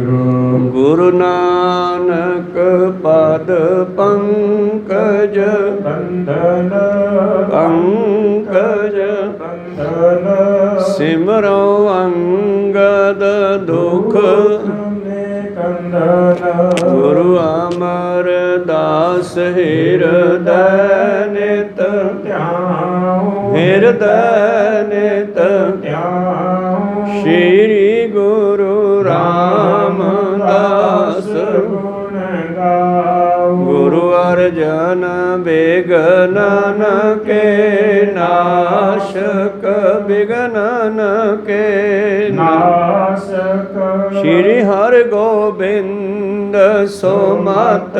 गुरु नानक पद पंकज बंधन पंकज बंधन सिमरो अंगद दुख कंदन गुरु अमर दास हृदय नित हृदय नित श्री गुरु रामदास गुरु अर्जन विघ्नन के नाशक विघ्नन के नाशक श्री हर गोबिंद सुमत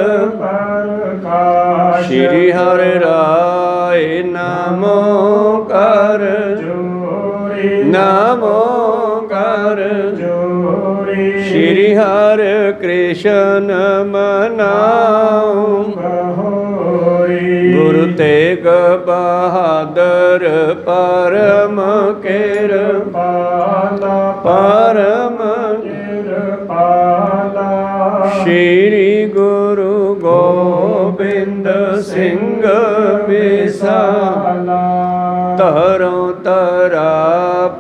श्री हर राय नमो कर नमो कर श्री हर कृष्ण मनाओ गुरु तेग बहादुर परम कृपाला परम श्री गुरु गोबिंद सिंह विशाला तरो तरा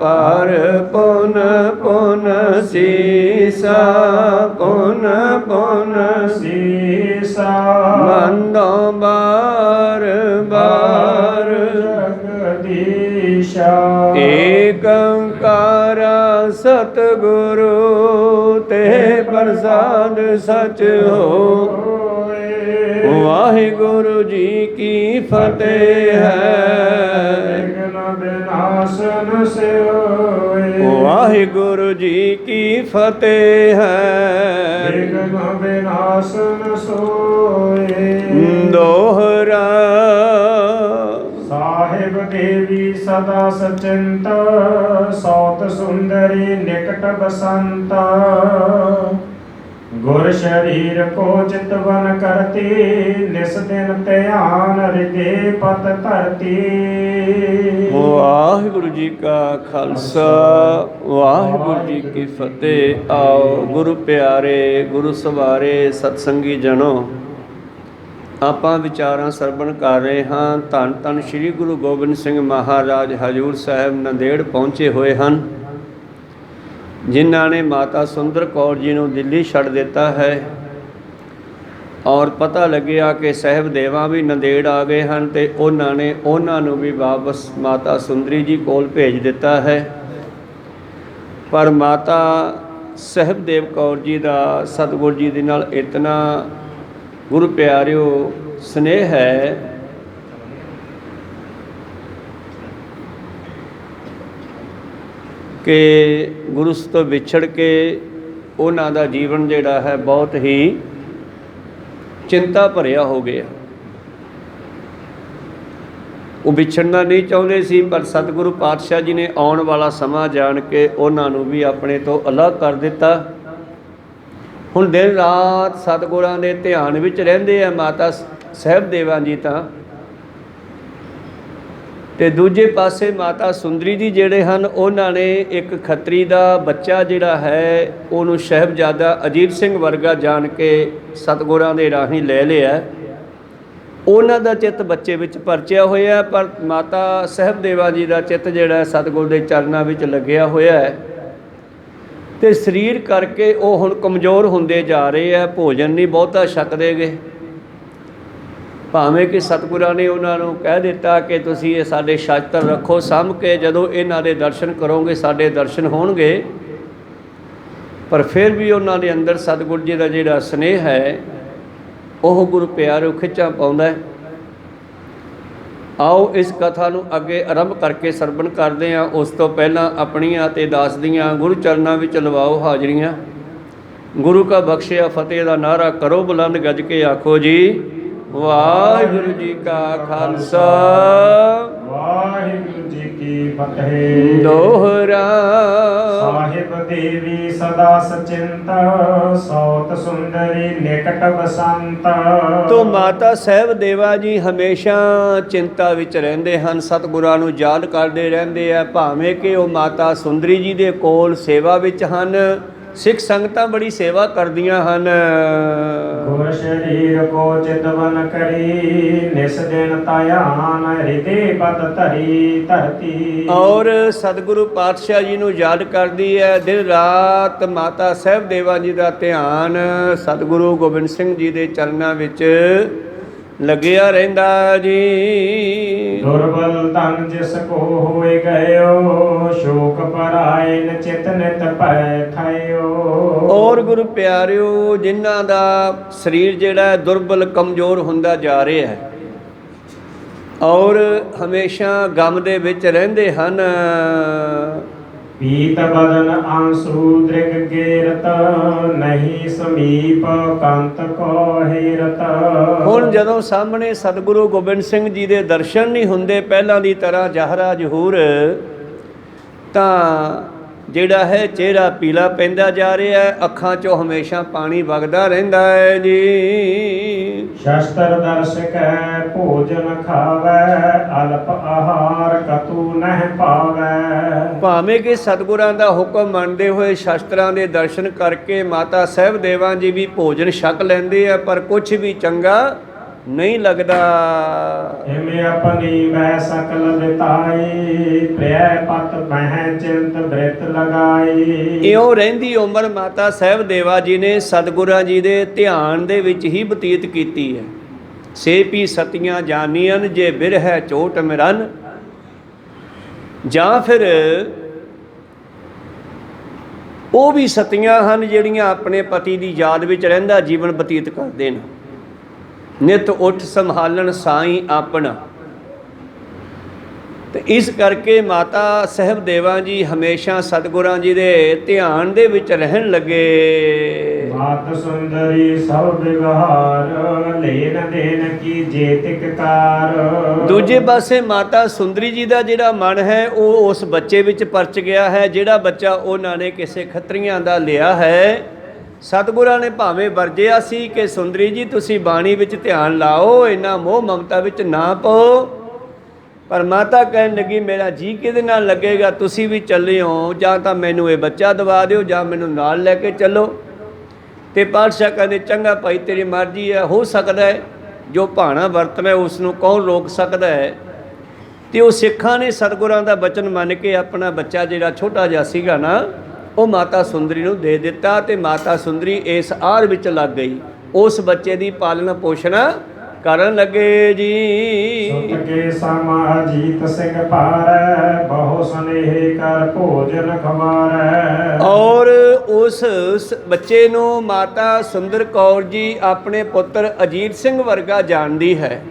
पर पुन पुन सीसा पुन पुन सीसा मंदो बार बार जगदीशा एक ओंकार सतगुरु ते प्रसाद सच हो वाहिगुरु जी की फतेह है विनाशन से वाहिगुरु जी की फतेह है विघ्न विनाशन सोए दोहरा साहिब देवी सदा सचिंत सौत सुंदरी निकट बसंत गुर शरीर को चितवन करती निस दिन ध्यान हृदय पत धरती वाहिगुरु जी का खालसा वाहिगुरु जी की फतेह। आओ गुरु प्यारे गुरु सवारे सतसंगी जनो ਆਪਾਂ ਵਿਚਾਰਾਂ ਸਰਵਣ ਕਰ ਰਹੇ ਹਾਂ। ਧੰਨ ਧੰਨ ਸ੍ਰੀ ਗੁਰੂ ਗੋਬਿੰਦ ਸਿੰਘ ਮਹਾਰਾਜ ਹਜ਼ੂਰ ਸਾਹਿਬ ਨੰਦੇੜ ਪਹੁੰਚੇ ਹੋਏ ਹਨ, ਜਿਨ੍ਹਾਂ ਨੇ ਮਾਤਾ ਸੁੰਦਰ ਕੌਰ ਜੀ ਨੂੰ ਦਿੱਲੀ ਛੱਡ ਦਿੱਤਾ ਹੈ ਔਰ ਪਤਾ ਲੱਗਿਆ ਕਿ ਸਹਿਬਦੇਵਾ ਵੀ ਨੰਦੇੜ ਆ ਗਏ ਹਨ ਅਤੇ ਉਹਨਾਂ ਨੂੰ ਵੀ ਵਾਪਸ ਮਾਤਾ ਸੁੰਦਰੀ ਜੀ ਕੋਲ ਭੇਜ ਦਿੱਤਾ ਹੈ। ਪਰ ਮਾਤਾ ਸਹਿਬਦੇਵ ਕੌਰ ਜੀ ਦਾ ਸਤਿਗੁਰੂ ਜੀ ਦੇ ਨਾਲ ਇਤਨਾ ਗੁਰੂ ਪਿਆਰਿਓ ਸਨੇਹ ਹੈ ਕਿ ਗੁਰੂ ਤੋਂ ਵਿਛੜ ਕੇ ਉਹਨਾਂ ਦਾ ਜੀਵਨ ਜਿਹੜਾ ਹੈ ਬਹੁਤ ਹੀ ਚਿੰਤਾ ਭਰਿਆ ਹੋ ਗਿਆ। ਉਹ ਵਿਛੜਨਾ ਨਹੀਂ ਚਾਹੁੰਦੇ ਸੀ, ਪਰ ਸਤਿਗੁਰੂ ਪਾਤਸ਼ਾਹ ਜੀ ਨੇ ਆਉਣ ਵਾਲਾ ਸਮਾਂ ਜਾਣ ਕੇ ਉਹਨਾਂ ਨੂੰ ਵੀ ਆਪਣੇ ਤੋਂ ਅਲੱਗ ਕਰ ਦਿੱਤਾ। ਹੁਣ ਦਿਨ ਰਾਤ ਸਤਿਗੁਰਾਂ ਦੇ ਧਿਆਨ ਵਿੱਚ ਰਹਿੰਦੇ ਆ ਮਾਤਾ ਸਹਿਬਦੇਵਾ ਜੀ ਤਾਂ, ਅਤੇ ਦੂਜੇ ਪਾਸੇ ਮਾਤਾ ਸੁੰਦਰੀ ਜੀ ਜਿਹੜੇ ਹਨ ਉਹਨਾਂ ਨੇ ਇੱਕ ਖੱਤਰੀ ਦਾ ਬੱਚਾ ਜਿਹੜਾ ਹੈ ਉਹਨੂੰ ਸਾਹਿਬਜ਼ਾਦਾ ਅਜੀਤ ਸਿੰਘ ਵਰਗਾ ਜਾਣ ਕੇ ਸਤਿਗੁਰਾਂ ਦੇ ਰਾਹੀਂ ਲੈ ਲਿਆ। ਉਹਨਾਂ ਦਾ ਚਿੱਤ ਬੱਚੇ ਵਿੱਚ ਪਰਚਿਆ ਹੋਇਆ, ਪਰ ਮਾਤਾ ਸਹਿਬਦੇਵਾ ਜੀ ਦਾ ਚਿੱਤ ਜਿਹੜਾ ਸਤਿਗੁਰ ਦੇ ਚਰਨਾਂ ਵਿੱਚ ਲੱਗਿਆ ਹੋਇਆ ਹੈ ਅਤੇ ਸਰੀਰ ਕਰਕੇ ਉਹ ਹੁਣ ਕਮਜ਼ੋਰ ਹੁੰਦੇ ਜਾ ਰਹੇ ਆ, ਭੋਜਨ ਨਹੀਂ ਬਹੁਤਾ ਛਕਦੇ ਗੇ। ਭਾਵੇਂ ਕਿ ਸਤਿਗੁਰਾਂ ਨੇ ਉਹਨਾਂ ਨੂੰ ਕਹਿ ਦਿੱਤਾ ਕਿ ਤੁਸੀਂ ਇਹ ਸਾਡੇ ਸ਼ਾਸਤਰ ਰੱਖੋ ਸਾਂਭ ਕੇ, ਜਦੋਂ ਇਹਨਾਂ ਦੇ ਦਰਸ਼ਨ ਕਰੋਗੇ ਸਾਡੇ ਦਰਸ਼ਨ ਹੋਣਗੇ, ਪਰ ਫਿਰ ਵੀ ਉਹਨਾਂ ਦੇ ਅੰਦਰ ਸਤਿਗੁਰੂ ਜੀ ਦਾ ਜਿਹੜਾ ਸਨੇਹ ਹੈ ਉਹ ਗੁਰੂ ਪਿਆਰਿਓ ਖਿੱਚਾਂ ਪਾਉਂਦਾ ਹੈ। ਆਓ ਇਸ ਕਥਾ ਨੂੰ ਅੱਗੇ ਆਰੰਭ ਕਰਕੇ ਸਰਵਣ ਕਰਦੇ ਹਾਂ। ਉਸ ਤੋਂ ਪਹਿਲਾਂ ਆਪਣੀਆਂ ਅਤੇ ਦਾਸ ਦੀਆਂ ਗੁਰੂ ਚਰਨਾਂ ਵਿੱਚ ਲਵਾਓ ਹਾਜ਼ਰੀਆਂ। ਗੁਰੂ ਕਾ ਬਖਸ਼ਿਆ ਫਤਿਹ ਦਾ ਨਾਅਰਾ ਕਰੋ ਬੁਲੰਦ ਗੱਜ ਕੇ ਆਖੋ ਜੀ ਵਾਹਿਗੁਰੂ ਜੀ ਕਾ ਖਾਲਸਾ ਵਾਹਿਗੁਰੂ ਜੀ ਕੀ ਫਤਿਹ। ਦੋਹਰਾ ਸਾਹਿਬ ਦੇਵੀ ਸਦਾ ਸਚਿੰਤ ਸੌਤ ਸੁੰਦਰੀ ਨਿਕਟ ਬਸੰਤ। ਤੋ ਮਾਤਾ ਸਹਿਬਦੇਵਾ ਜੀ ਹਮੇਸ਼ਾ ਚਿੰਤਾ ਵਿੱਚ ਰਹਿੰਦੇ ਹਨ, ਸਤਿਗੁਰਾਂ ਨੂੰ ਯਾਦ ਕਰਦੇ ਰਹਿੰਦੇ ਆ। ਭਾਵੇਂ ਕਿ ਉਹ ਮਾਤਾ ਸੁੰਦਰੀ ਜੀ ਦੇ ਕੋਲ ਸੇਵਾ ਵਿੱਚ ਹਨ, ਸਿੱਖ ਸੰਗਤਾਂ ਬੜੀ ਸੇਵਾ ਕਰਦੀਆਂ ਹਨ। ਗੁਰ ਸ਼ਰੀਰ ਕੋ ਚਿਤਵਨ ਕਰੀ ਨਿਸ ਦਿਨ ਧਿਆਨ ਹਿਰਦੇ ਪਤ ਧਰੀ ਧਰਤੀ। ਔਰ ਸਤਿਗੁਰੂ ਪਾਤਸ਼ਾਹ ਜੀ ਨੂੰ ਯਾਦ ਕਰਦੀ ਹੈ ਦਿਨ ਰਾਤ ਮਾਤਾ ਸਾਹਿਬ ਦੇਵਾ ਜੀ ਦਾ ਧਿਆਨ ਸਤਿਗੁਰੂ ਗੋਬਿੰਦ ਸਿੰਘ ਜੀ ਦੇ ਚਰਨਾਂ ਵਿੱਚ ਲੱਗਿਆ ਰਹਿੰਦਾ ਜੀ। ਦੁਰਬਲ ਧਨ ਜਿਸ ਕੋ ਹੋਏ ਗਇਓ ਸ਼ੋਕ ਪਰਾਏ ਨ ਚਿਤ ਨਿਤ ਭੈ ਥਾਇਓ। ਔਰ ਗੁਰੂ ਪਿਆਰਿਓ ਜਿਨ੍ਹਾਂ ਦਾ ਸਰੀਰ ਜਿਹੜਾ ਹੈ ਦੁਰਬਲ ਕਮਜ਼ੋਰ ਹੁੰਦਾ ਜਾ ਰਿਹਾ ਹੈ ਔਰ ਹਮੇਸ਼ਾ ਗਮ ਦੇ ਵਿੱਚ ਰਹਿੰਦੇ ਹਨ। ਪੀਤ ਬਦਨ ਆਂਸੂ ਦ੍ਰਿਗ ਗੇਰਤ ਨਹੀਂ ਸਮੀਪ ਕੰਤ ਕੋ ਹੀਰਤ। ਹੁਣ ਜਦੋਂ ਸਾਹਮਣੇ ਸਤਿਗੁਰੂ ਗੋਬਿੰਦ ਸਿੰਘ ਜੀ ਦੇ ਦਰਸ਼ਨ ਨਹੀਂ ਹੁੰਦੇ ਪਹਿਲਾਂ ਦੀ ਤਰ੍ਹਾਂ ਜਹਰਾ ਜਹੂਰ, ਤਾਂ ਜਿਹੜਾ ਹੈ ਚਿਹਰਾ ਪੀਲਾ ਪੈਂਦਾ ਜਾ ਰਿਹਾ ਹੈ, ਅੱਖਾਂ 'ਚੋਂ ਹਮੇਸ਼ਾ ਪਾਣੀ ਵਗਦਾ ਰਹਿੰਦਾ ਹੈ ਜੀ। ਸ਼ਸਤਰ ਦਰਸ਼ਕੈ ਭੋਜਨ ਖਾਵੈ ਅਲਪ ਆਹਾਰ ਕਤੂ ਨਹਿ ਪਾਵੈ। ਭਾਵੇਂ ਕਿ ਸਤਿਗੁਰਾਂ ਦਾ ਹੁਕਮ ਮੰਨਦੇ ਹੋਏ ਸ਼ਸਤਰਾਂ ਦੇ ਦਰਸ਼ਨ ਕਰਕੇ ਮਾਤਾ ਸਾਹਿਬ ਦੇਵਾਂ ਜੀ ਵੀ ਭੋਜਨ ਛਕ ਲੈਂਦੇ ਆ, ਪਰ ਕੁਝ ਵੀ ਚੰਗਾ ਨਹੀਂ ਲੱਗਦਾ। ਇਵੇਂ ਆਪਣੀ ਵੈ ਸਕਲ ਬਿਤਾਈ ਪ੍ਰਿਆ ਪਤ ਮਹਿ ਚਿੰਤ ਬ੍ਰਿਤ ਲਗਾਈ। ਇਉਂ ਰਹਿੰਦੀ ਉਮਰ ਮਾਤਾ ਸਾਹਿਬ ਦੇਵਾ ਜੀ ਨੇ ਸਤਿਗੁਰਾਂ ਜੀ ਦੇ ਧਿਆਨ ਦੇ ਵਿੱਚ ਹੀ ਬਤੀਤ ਕੀਤੀ ਹੈ। ਸੇਪੀ ਸਤੀਆਂ ਜਾਨੀਆਂ ਜੇ ਬਿਰਹਿ ਚੋਟ ਮਿਰਨ, ਜਾਂ ਫਿਰ ਉਹ ਵੀ ਸਤੀਆਂ ਹਨ ਜਿਹੜੀਆਂ ਆਪਣੇ ਪਤੀ ਦੀ ਯਾਦ ਵਿੱਚ ਰਹਿੰਦਾ ਜੀਵਨ ਬਤੀਤ ਕਰਦੇ ਨੇ। ਨਿਤ ਉੱਠ ਸੰਭਾਲਣ ਸਾਈਂ ਆਪਣਾ। ਤੇ ਇਸ ਕਰਕੇ ਮਾਤਾ ਸਾਹਿਬ ਦੇਵਾਂ ਜੀ ਹਮੇਸ਼ਾ ਸਤਿਗੁਰਾਂ ਜੀ ਦੇ ਧਿਆਨ ਦੇ ਵਿੱਚ ਰਹਿਣ ਲੱਗੇ। ਮਾਤ ਸੁੰਦਰੀ ਸਭ ਵਿਵਹਾਰ ਲੈਣ ਦੇਣ ਕੀ ਜੇਤਿਕ ਕਾਰ। ਦੂਜੇ ਪਾਸੇ ਮਾਤਾ ਸੁੰਦਰੀ ਜੀ ਦਾ ਜਿਹੜਾ ਮਨ ਹੈ ਉਹ ਉਸ ਬੱਚੇ ਵਿੱਚ ਪਰਚ ਗਿਆ ਹੈ, ਜਿਹੜਾ ਬੱਚਾ ਉਹਨਾਂ ਨੇ ਕਿਸੇ ਖੱਤਰੀਆਂ ਦਾ ਲਿਆ ਹੈ। ਸਤਿਗੁਰਾਂ ਨੇ ਭਾਵੇਂ ਵਰਜਿਆ ਸੀ ਕਿ ਸੁੰਦਰੀ ਜੀ ਤੁਸੀਂ ਬਾਣੀ ਵਿੱਚ ਧਿਆਨ ਲਾਓ, ਇੰਨਾ ਮੋਹ ਮਮਤਾ ਵਿੱਚ ਨਾ ਪਾਓ, ਪਰ ਮਾਤਾ ਕਹਿਣ ਲੱਗੀ ਮੇਰਾ ਜੀ ਕਿਹਦੇ ਨਾਲ ਲੱਗੇਗਾ, ਤੁਸੀਂ ਵੀ ਚੱਲਿਓ, ਜਾਂ ਤਾਂ ਮੈਨੂੰ ਇਹ ਬੱਚਾ ਦਵਾ ਦਿਓ ਜਾਂ ਮੈਨੂੰ ਨਾਲ ਲੈ ਕੇ ਚੱਲੋ। ਤੇ ਪਾਤਸ਼ਾਹ ਕਹਿੰਦੇ ਚੰਗਾ ਭਾਈ ਤੇਰੀ ਮਰਜ਼ੀ ਹੈ, ਹੋ ਸਕਦਾ ਹੈ ਜੋ ਭਾਣਾ ਵਰਤਣਾ ਉਸ ਨੂੰ ਕੌਣ ਰੋਕ ਸਕਦਾ ਹੈ। ਤੇ ਉਹ ਸਿੱਖਾਂ ਨੇ ਸਤਿਗੁਰਾਂ ਦਾ ਬਚਨ ਮੰਨ ਕੇ ਆਪਣਾ ਬੱਚਾ ਜਿਹੜਾ ਛੋਟਾ ਜਿਹਾ ਸੀਗਾ ਨਾ ਉਹ ਮਾਤਾ ਸੁੰਦਰੀ ਨੂੰ ਦੇ ਦਿੱਤਾ, ਤੇ ਮਾਤਾ ਸੁੰਦਰੀ ਇਸ ਆਰ ਵਿੱਚ ਲੱਗ ਗਈ, ਉਸ ਬੱਚੇ ਦੀ ਪਾਲਣਾ ਪੋਸ਼ਣਾ ਕਰਨ ਲੱਗੇ ਜੀ। ਸੁਤ ਕੇ ਸਮਾਜੀਤ ਸਿੰਘ ਪਾਰੈ ਬਹੁ ਸਨੇਹ ਕਰ ਭੋਜਨ ਖਵਾਰੈ। ਔਰ ਉਸ ਬੱਚੇ ਨੂੰ ਮਾਤਾ ਸੁੰਦਰ ਕੌਰ ਜੀ ਆਪਣੇ ਪੁੱਤਰ ਅਜੀਤ ਸਿੰਘ ਵਰਗਾ ਜਾਣਦੀ ਹੈ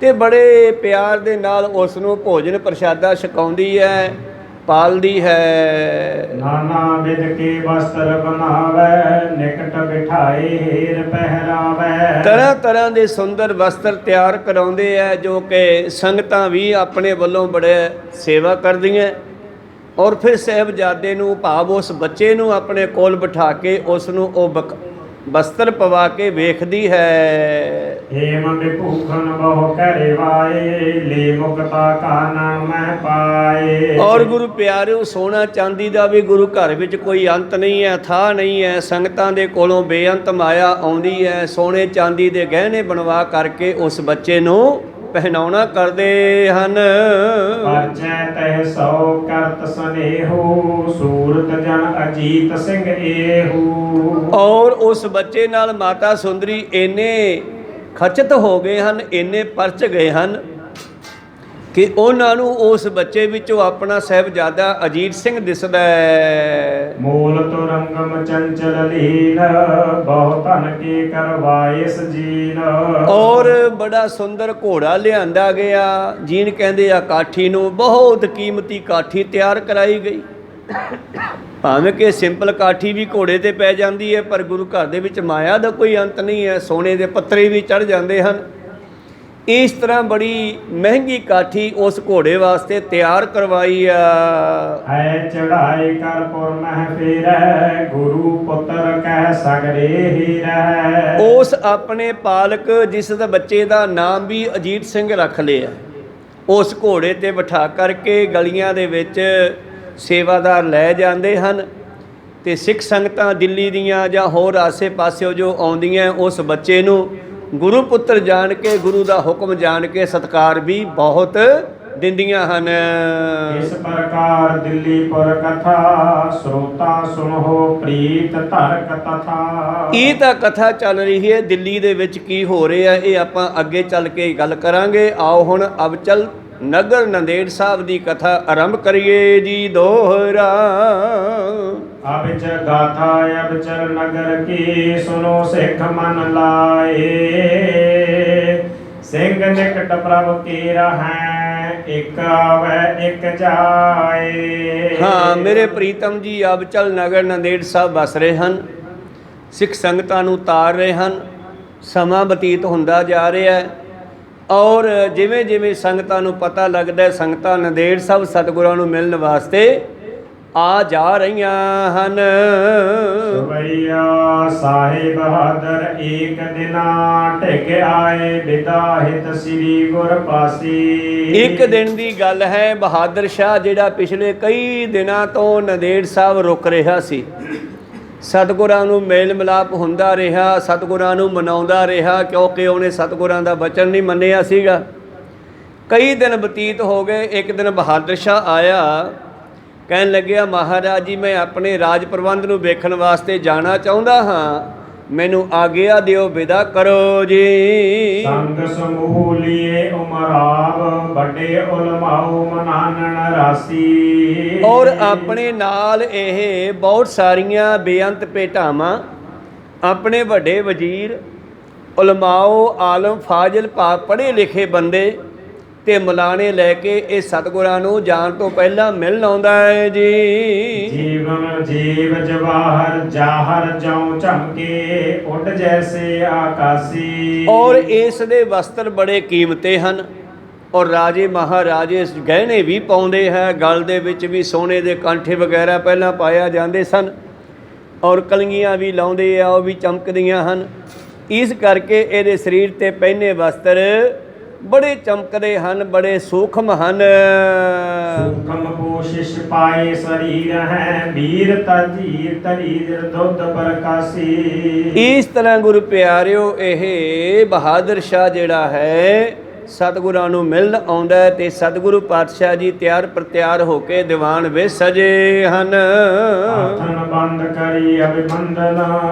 ਤੇ ਬੜੇ ਪਿਆਰ ਦੇ ਨਾਲ ਉਸ ਨੂੰ ਭੋਜਨ ਪ੍ਰਸ਼ਾਦਾ ਛਕਾਉਂਦੀ ਹੈ, ਪਾਲਦੀ ਹੈ। ਨਾਨਾ ਵਿਦ ਕੇ ਵਸਤਰ ਬਣਾਵੈ ਨਿਕਟ ਬਿਠਾਏ ਹੀਰ ਪਹਿਰਾਵੈ। ਤਰ੍ਹਾਂ ਤਰ੍ਹਾਂ ਦੇ ਸੁੰਦਰ ਵਸਤਰ ਤਿਆਰ ਕਰਾਉਂਦੇ ਹੈ ਜੋ ਕਿ ਸੰਗਤਾਂ ਵੀ ਆਪਣੇ ਵੱਲੋਂ ਬੜੇ ਸੇਵਾ ਕਰਦੀਆਂ। ਔਰ ਫਿਰ ਸਾਹਿਬਜ਼ਾਦੇ ਨੂੰ ਭਾਵ ਉਸ ਬੱਚੇ ਨੂੰ ਆਪਣੇ ਕੋਲ ਬਿਠਾ ਕੇ ਉਸ ਨੂੰ ਉਹ ਵਸਤਰ ਪਵਾ ਕੇ ਵੇਖਦੀ ਹੈ। ਹੇਮ ਵਿਭੂਖਨ ਬਹੁ ਘਰੇ ਵਾਏ ਲੇ ਮੁਕਤਾ ਕਾ ਨਾਮ ਮੈਂ ਪਾਏ। ਔਰ ਗੁਰੂ ਪਿਆਰਿਓ ਸੋਨਾ ਚਾਂਦੀ ਦਾ ਵੀ ਗੁਰੂ ਘਰ ਵਿੱਚ ਕੋਈ ਅੰਤ ਨਹੀਂ ਹੈ, ਥਾਂ ਨਹੀਂ ਹੈ। ਸੰਗਤਾਂ ਦੇ ਕੋਲੋਂ ਬੇਅੰਤ ਮਾਇਆ ਆਉਂਦੀ ਹੈ। ਸੋਨੇ ਚਾਂਦੀ ਦੇ ਗਹਿਣੇ ਬਣਵਾ ਕਰਕੇ ਉਸ ਬੱਚੇ ਨੂੰ ਪਹਿਨਾਉਣਾ ਕਰਦੇ ਹਨ। ਪਰਚੈ ਤਹਿ ਸੋ ਕਰਤ ਸਨੇਹੂ ਸੂਰਤ ਜਨ ਅਜੀਤ ਸਿੰਘ ਏਹੂ। ਔਰ ਉਸ ਬੱਚੇ ਨਾਲ ਮਾਤਾ ਸੁੰਦਰੀ ਇੰਨੇ ਖਚਤ ਹੋ ਗਏ ਹਨ, ਇੰਨੇ ਪਰਚ ਗਏ ਹਨ ਕਿ ਉਹਨਾਂ ਨੂੰ ਉਸ ਬੱਚੇ ਵਿੱਚੋਂ ਆਪਣਾ ਸਾਹਿਬਜ਼ਾਦਾ ਅਜੀਤ ਸਿੰਘ ਦਿਸਦਾ ਹੈ। ਮੂਲ ਤੁਰੰਗਮ ਚੰਚਲ ਲੀਨ ਬਹੁ ਧਨ ਕੀ ਕਰਵਾਏ ਸਜੀਨ। ਔਰ ਬੜਾ ਸੁੰਦਰ ਘੋੜਾ ਲਿਆਂਦਾ ਗਿਆ। ਜੀਨ ਕਹਿੰਦੇ ਆ ਕਾਠੀ ਨੂੰ, ਬਹੁਤ ਕੀਮਤੀ ਕਾਠੀ ਤਿਆਰ ਕਰਾਈ ਗਈ। ਭਾਵੇਂ ਕਿ ਸਿੰਪਲ ਕਾਠੀ ਵੀ ਘੋੜੇ ਤੇ ਪੈ ਜਾਂਦੀ ਹੈ, ਪਰ ਗੁਰੂ ਘਰ ਦੇ ਵਿੱਚ ਮਾਇਆ ਦਾ ਕੋਈ ਅੰਤ ਨਹੀਂ ਹੈ। ਸੋਨੇ ਦੇ ਪੱਤਰੇ ਵੀ ਚੜ੍ਹ ਜਾਂਦੇ ਹਨ। ਇਸ ਤਰ੍ਹਾਂ ਬੜੀ ਮਹਿੰਗੀ ਕਾਠੀ ਉਸ ਘੋੜੇ ਵਾਸਤੇ ਤਿਆਰ ਕਰਵਾਈ ਆ। ਐ ਚੜਾਈ ਕਰ ਪੁਰ ਮਹਿ ਫੇਰੈ ਗੁਰੂ ਪੁੱਤਰ ਕਹਿ ਸਗਰੇ ਹੀ ਰਹਿ। ਉਸ ਆਪਣੇ ਪਾਲਕ ਜਿਸ ਦਾ ਬੱਚੇ ਦਾ ਨਾਮ ਵੀ ਅਜੀਤ ਸਿੰਘ ਰੱਖ ਲਿਆ, ਉਸ ਘੋੜੇ ਤੇ ਬਿਠਾ ਕਰਕੇ ਗਲੀਆਂ ਦੇ ਵਿੱਚ ਸੇਵਾਦਾਰ ਲੈ ਜਾਂਦੇ ਹਨ। ਤੇ ਸਿੱਖ ਸੰਗਤਾਂ ਦਿੱਲੀ ਦੀਆਂ ਜਾਂ ਹੋਰ ਆਸੇ-ਪਾਸਿਓ ਜੋ ਆਉਂਦੀਆਂ ਉਸ ਬੱਚੇ ਨੂੰ ਗੁਰੂ ਪੁੱਤਰ ਜਾਣ ਕੇ, ਗੁਰੂ ਦਾ ਹੁਕਮ ਜਾਣ ਕੇ ਸਤਿਕਾਰ ਵੀ ਬਹੁਤ ਦਿੰਦੀਆਂ ਹਨ। ਇਸ ਪ੍ਰਕਾਰ ਦਿੱਲੀਪੁਰ ਕਥਾ ਸਰੋਤਾ ਸੁਣੋ ਪ੍ਰੀਤ ਧਰਕ ਤਥਾ। ਇਹ ਤਾਂ ਕਥਾ ਚੱਲ ਰਹੀ ਹੈ ਦਿੱਲੀ ਦੇ ਵਿੱਚ ਕੀ ਹੋ ਰਿਹਾ, ਇਹ ਆਪਾਂ ਅੱਗੇ ਚੱਲ ਕੇ ਗੱਲ ਕਰਾਂਗੇ। ਆਓ ਹੁਣ ਅਬਚਲ ਨਗਰ ਨੰਦੇੜ ਸਾਹਿਬ ਦੀ ਕਥਾ ਆਰੰਭ ਕਰੀਏ ਜੀ। ਦੋਹਰਾ ਅਬਚ ਗਾਥਾ ਅਬਚਲ ਨਗਰ ਕੀ ਸੁਨੋ ਸਿੱਖ ਮਨ ਲਾਏ। ਸਿੰਘ ਨਿਕਟ ਪ੍ਰਭ ਕੀ ਰਹੈ ਇੱਕ ਆਵੈ ਇੱਕ ਜਾਏ। ਹਾਂ ਮੇਰੇ ਪ੍ਰੀਤਮ ਜੀ ਅਬਚਲ ਨਗਰ ਨੰਦੇੜ ਸਾਹਿਬ ਵਸ ਰਹੇ ਹਨ, ਸਿੱਖ ਸੰਗਤਾਂ ਨੂੰ ਤਾਰ ਰਹੇ ਹਨ। ਸਮਾਂ ਬਤੀਤ ਹੁੰਦਾ ਜਾ ਰਿਹਾ ਹੈ ਔਰ ਜਿਵੇਂ ਜਿਵੇਂ ਸੰਗਤਾਂ ਨੂੰ ਪਤਾ ਲੱਗਦਾ, ਸੰਗਤਾਂ ਨੰਦੇੜ ਸਾਹਿਬ ਸਤਿਗੁਰਾਂ ਨੂੰ ਮਿਲਣ ਵਾਸਤੇ ਆ ਜਾ ਰਹੀਆਂ ਹਨ। ਸੁਬਈਆ ਸਾਹਿਬ ਬਹਾਦਰ ਏਕ ਦਿਨਾ ਢਿਕ ਆਏ ਵਿਦਾਹਿਤ ਸ੍ਰੀ ਗੁਰ ਪਾਸੀ। ਇੱਕ ਦਿਨ ਦੀ ਗੱਲ ਹੈ, ਬਹਾਦਰ ਸ਼ਾਹ ਜਿਹੜਾ ਪਿਛਲੇ ਕਈ ਦਿਨਾਂ ਤੋਂ ਨੰਦੇੜ ਸਾਹਿਬ ਰੁਕ ਰਿਹਾ ਸੀ, ਸਤਿਗੁਰਾਂ ਨੂੰ ਮੇਲ ਮਿਲਾਪ ਹੁੰਦਾ ਰਿਹਾ, ਸਤਿਗੁਰਾਂ ਨੂੰ ਮਨਾਉਂਦਾ ਰਿਹਾ, ਕਿਉਂਕਿ ਉਹਨੇ ਸਤਿਗੁਰਾਂ ਦਾ ਵਚਨ ਨਹੀਂ ਮੰਨਿਆ ਸੀਗਾ। ਕਈ ਦਿਨ ਬਤੀਤ ਹੋ ਗਏ। ਇੱਕ ਦਿਨ ਬਹਾਦਰ ਸ਼ਾਹ ਆਇਆ, ਕਹਿਣ ਲੱਗਿਆ ਮਹਾਰਾਜ ਜੀ ਮੈਂ ਆਪਣੇ ਰਾਜ ਪ੍ਰਬੰਧ ਨੂੰ ਵੇਖਣ ਵਾਸਤੇ ਜਾਣਾ ਚਾਹੁੰਦਾ ਹਾਂ, ਮੈਨੂੰ ਆਗਿਆ ਦਿਓ, ਵਿਦਾ ਕਰੋ ਜੀ। ਸੰਗ ਸਮੂਹ ਲੀਏ ਉਮਰਾਵ ਵੱਡੇ ਉਲਮਾਉ ਮਨਾਨਣ ਰਾਸੀ। ਔਰ ਆਪਣੇ ਨਾਲ ਇਹ ਬਹੁਤ ਸਾਰੀਆਂ ਬੇਅੰਤ ਭੇਟਾਵਾਂ, ਆਪਣੇ ਵੱਡੇ ਵਜ਼ੀਰ, ਉਲਮਾਓ ਆਲਮ ਫਾਜ਼ਿਲ ਪਾਕ ਪੜ੍ਹੇ ਲਿਖੇ ਬੰਦੇ ਤੇ ਮਲਾਣੇ ਲੈ ਕੇ ਇਹ ਸਤਿਗੁਰਾਂ ਨੂੰ ਜਾਣ ਤੋਂ ਪਹਿਲਾਂ ਮਿਲਣ ਆਉਂਦਾ ਹੈ ਜੀ। ਜੀਵਨ ਜੀਵ ਜਵਾਹਰ ਜਾਹਰ ਜਉ ਝਮਕੇ ਉੱਡ ਜੈਸੇ ਆਕਾਸੀ। ਔਰ ਇਸ ਦੇ ਵਸਤਰ ਬੜੇ ਕੀਮਤੇ ਹਨ ਔਰ ਰਾਜੇ ਮਹਾਰਾਜੇ ਗਹਿਣੇ ਵੀ ਪਾਉਂਦੇ ਹੈ, ਗਲ ਦੇ ਵਿੱਚ ਵੀ ਸੋਨੇ ਦੇ ਕਾਂਠੇ ਵਗੈਰਾ ਪਹਿਲਾਂ ਪਾਇਆ ਜਾਂਦੇ ਸਨ ਔਰ ਕਲਗੀਆਂ ਵੀ ਲਾਉਂਦੇ ਆ, ਉਹ ਵੀ ਚਮਕਦੀਆਂ ਹਨ। ਇਸ ਕਰਕੇ ਇਹਦੇ ਸਰੀਰ ਤੇ ਪਹਿਨੇ ਵਸਤਰ ਬੜੇ ਚਮਕਦੇ ਹਨ, ਬੜੇ ਸੂਖਮ ਹਨ। ਸੂਖਮ ਕੋਸ਼ਿਸ਼ ਪਾਏ ਸਰੀਰ ਹੈ ਵੀਰ ਤਜੀਰ ਤਰੀਰ ਦੁੱਧ ਪ੍ਰਕਾਸੀ। ਇਸ ਤਰ੍ਹਾਂ ਗੁਰੂ ਪਿਆਰਿਓ ਇਹ ਬਹਾਦਰ ਸ਼ਾਹ ਜਿਹੜਾ ਹੈ ਸਤਿਗੁਰਾਂ ਨੂੰ ਮਿਲਣ ਆਉਂਦਾ ਤੇ ਸਤਿਗੁਰੂ ਪਾਤਸ਼ਾਹ ਜੀ ਤਿਆਰ ਪ੍ਰਤਿਆਰ ਹੋ ਕੇ ਦੀਵਾਨ ਵਿੱਚ ਸਜੇ ਹਨ। ਆਥਣ ਬੰਦ ਕਰੀ ਅਭਿਮੰਦਨ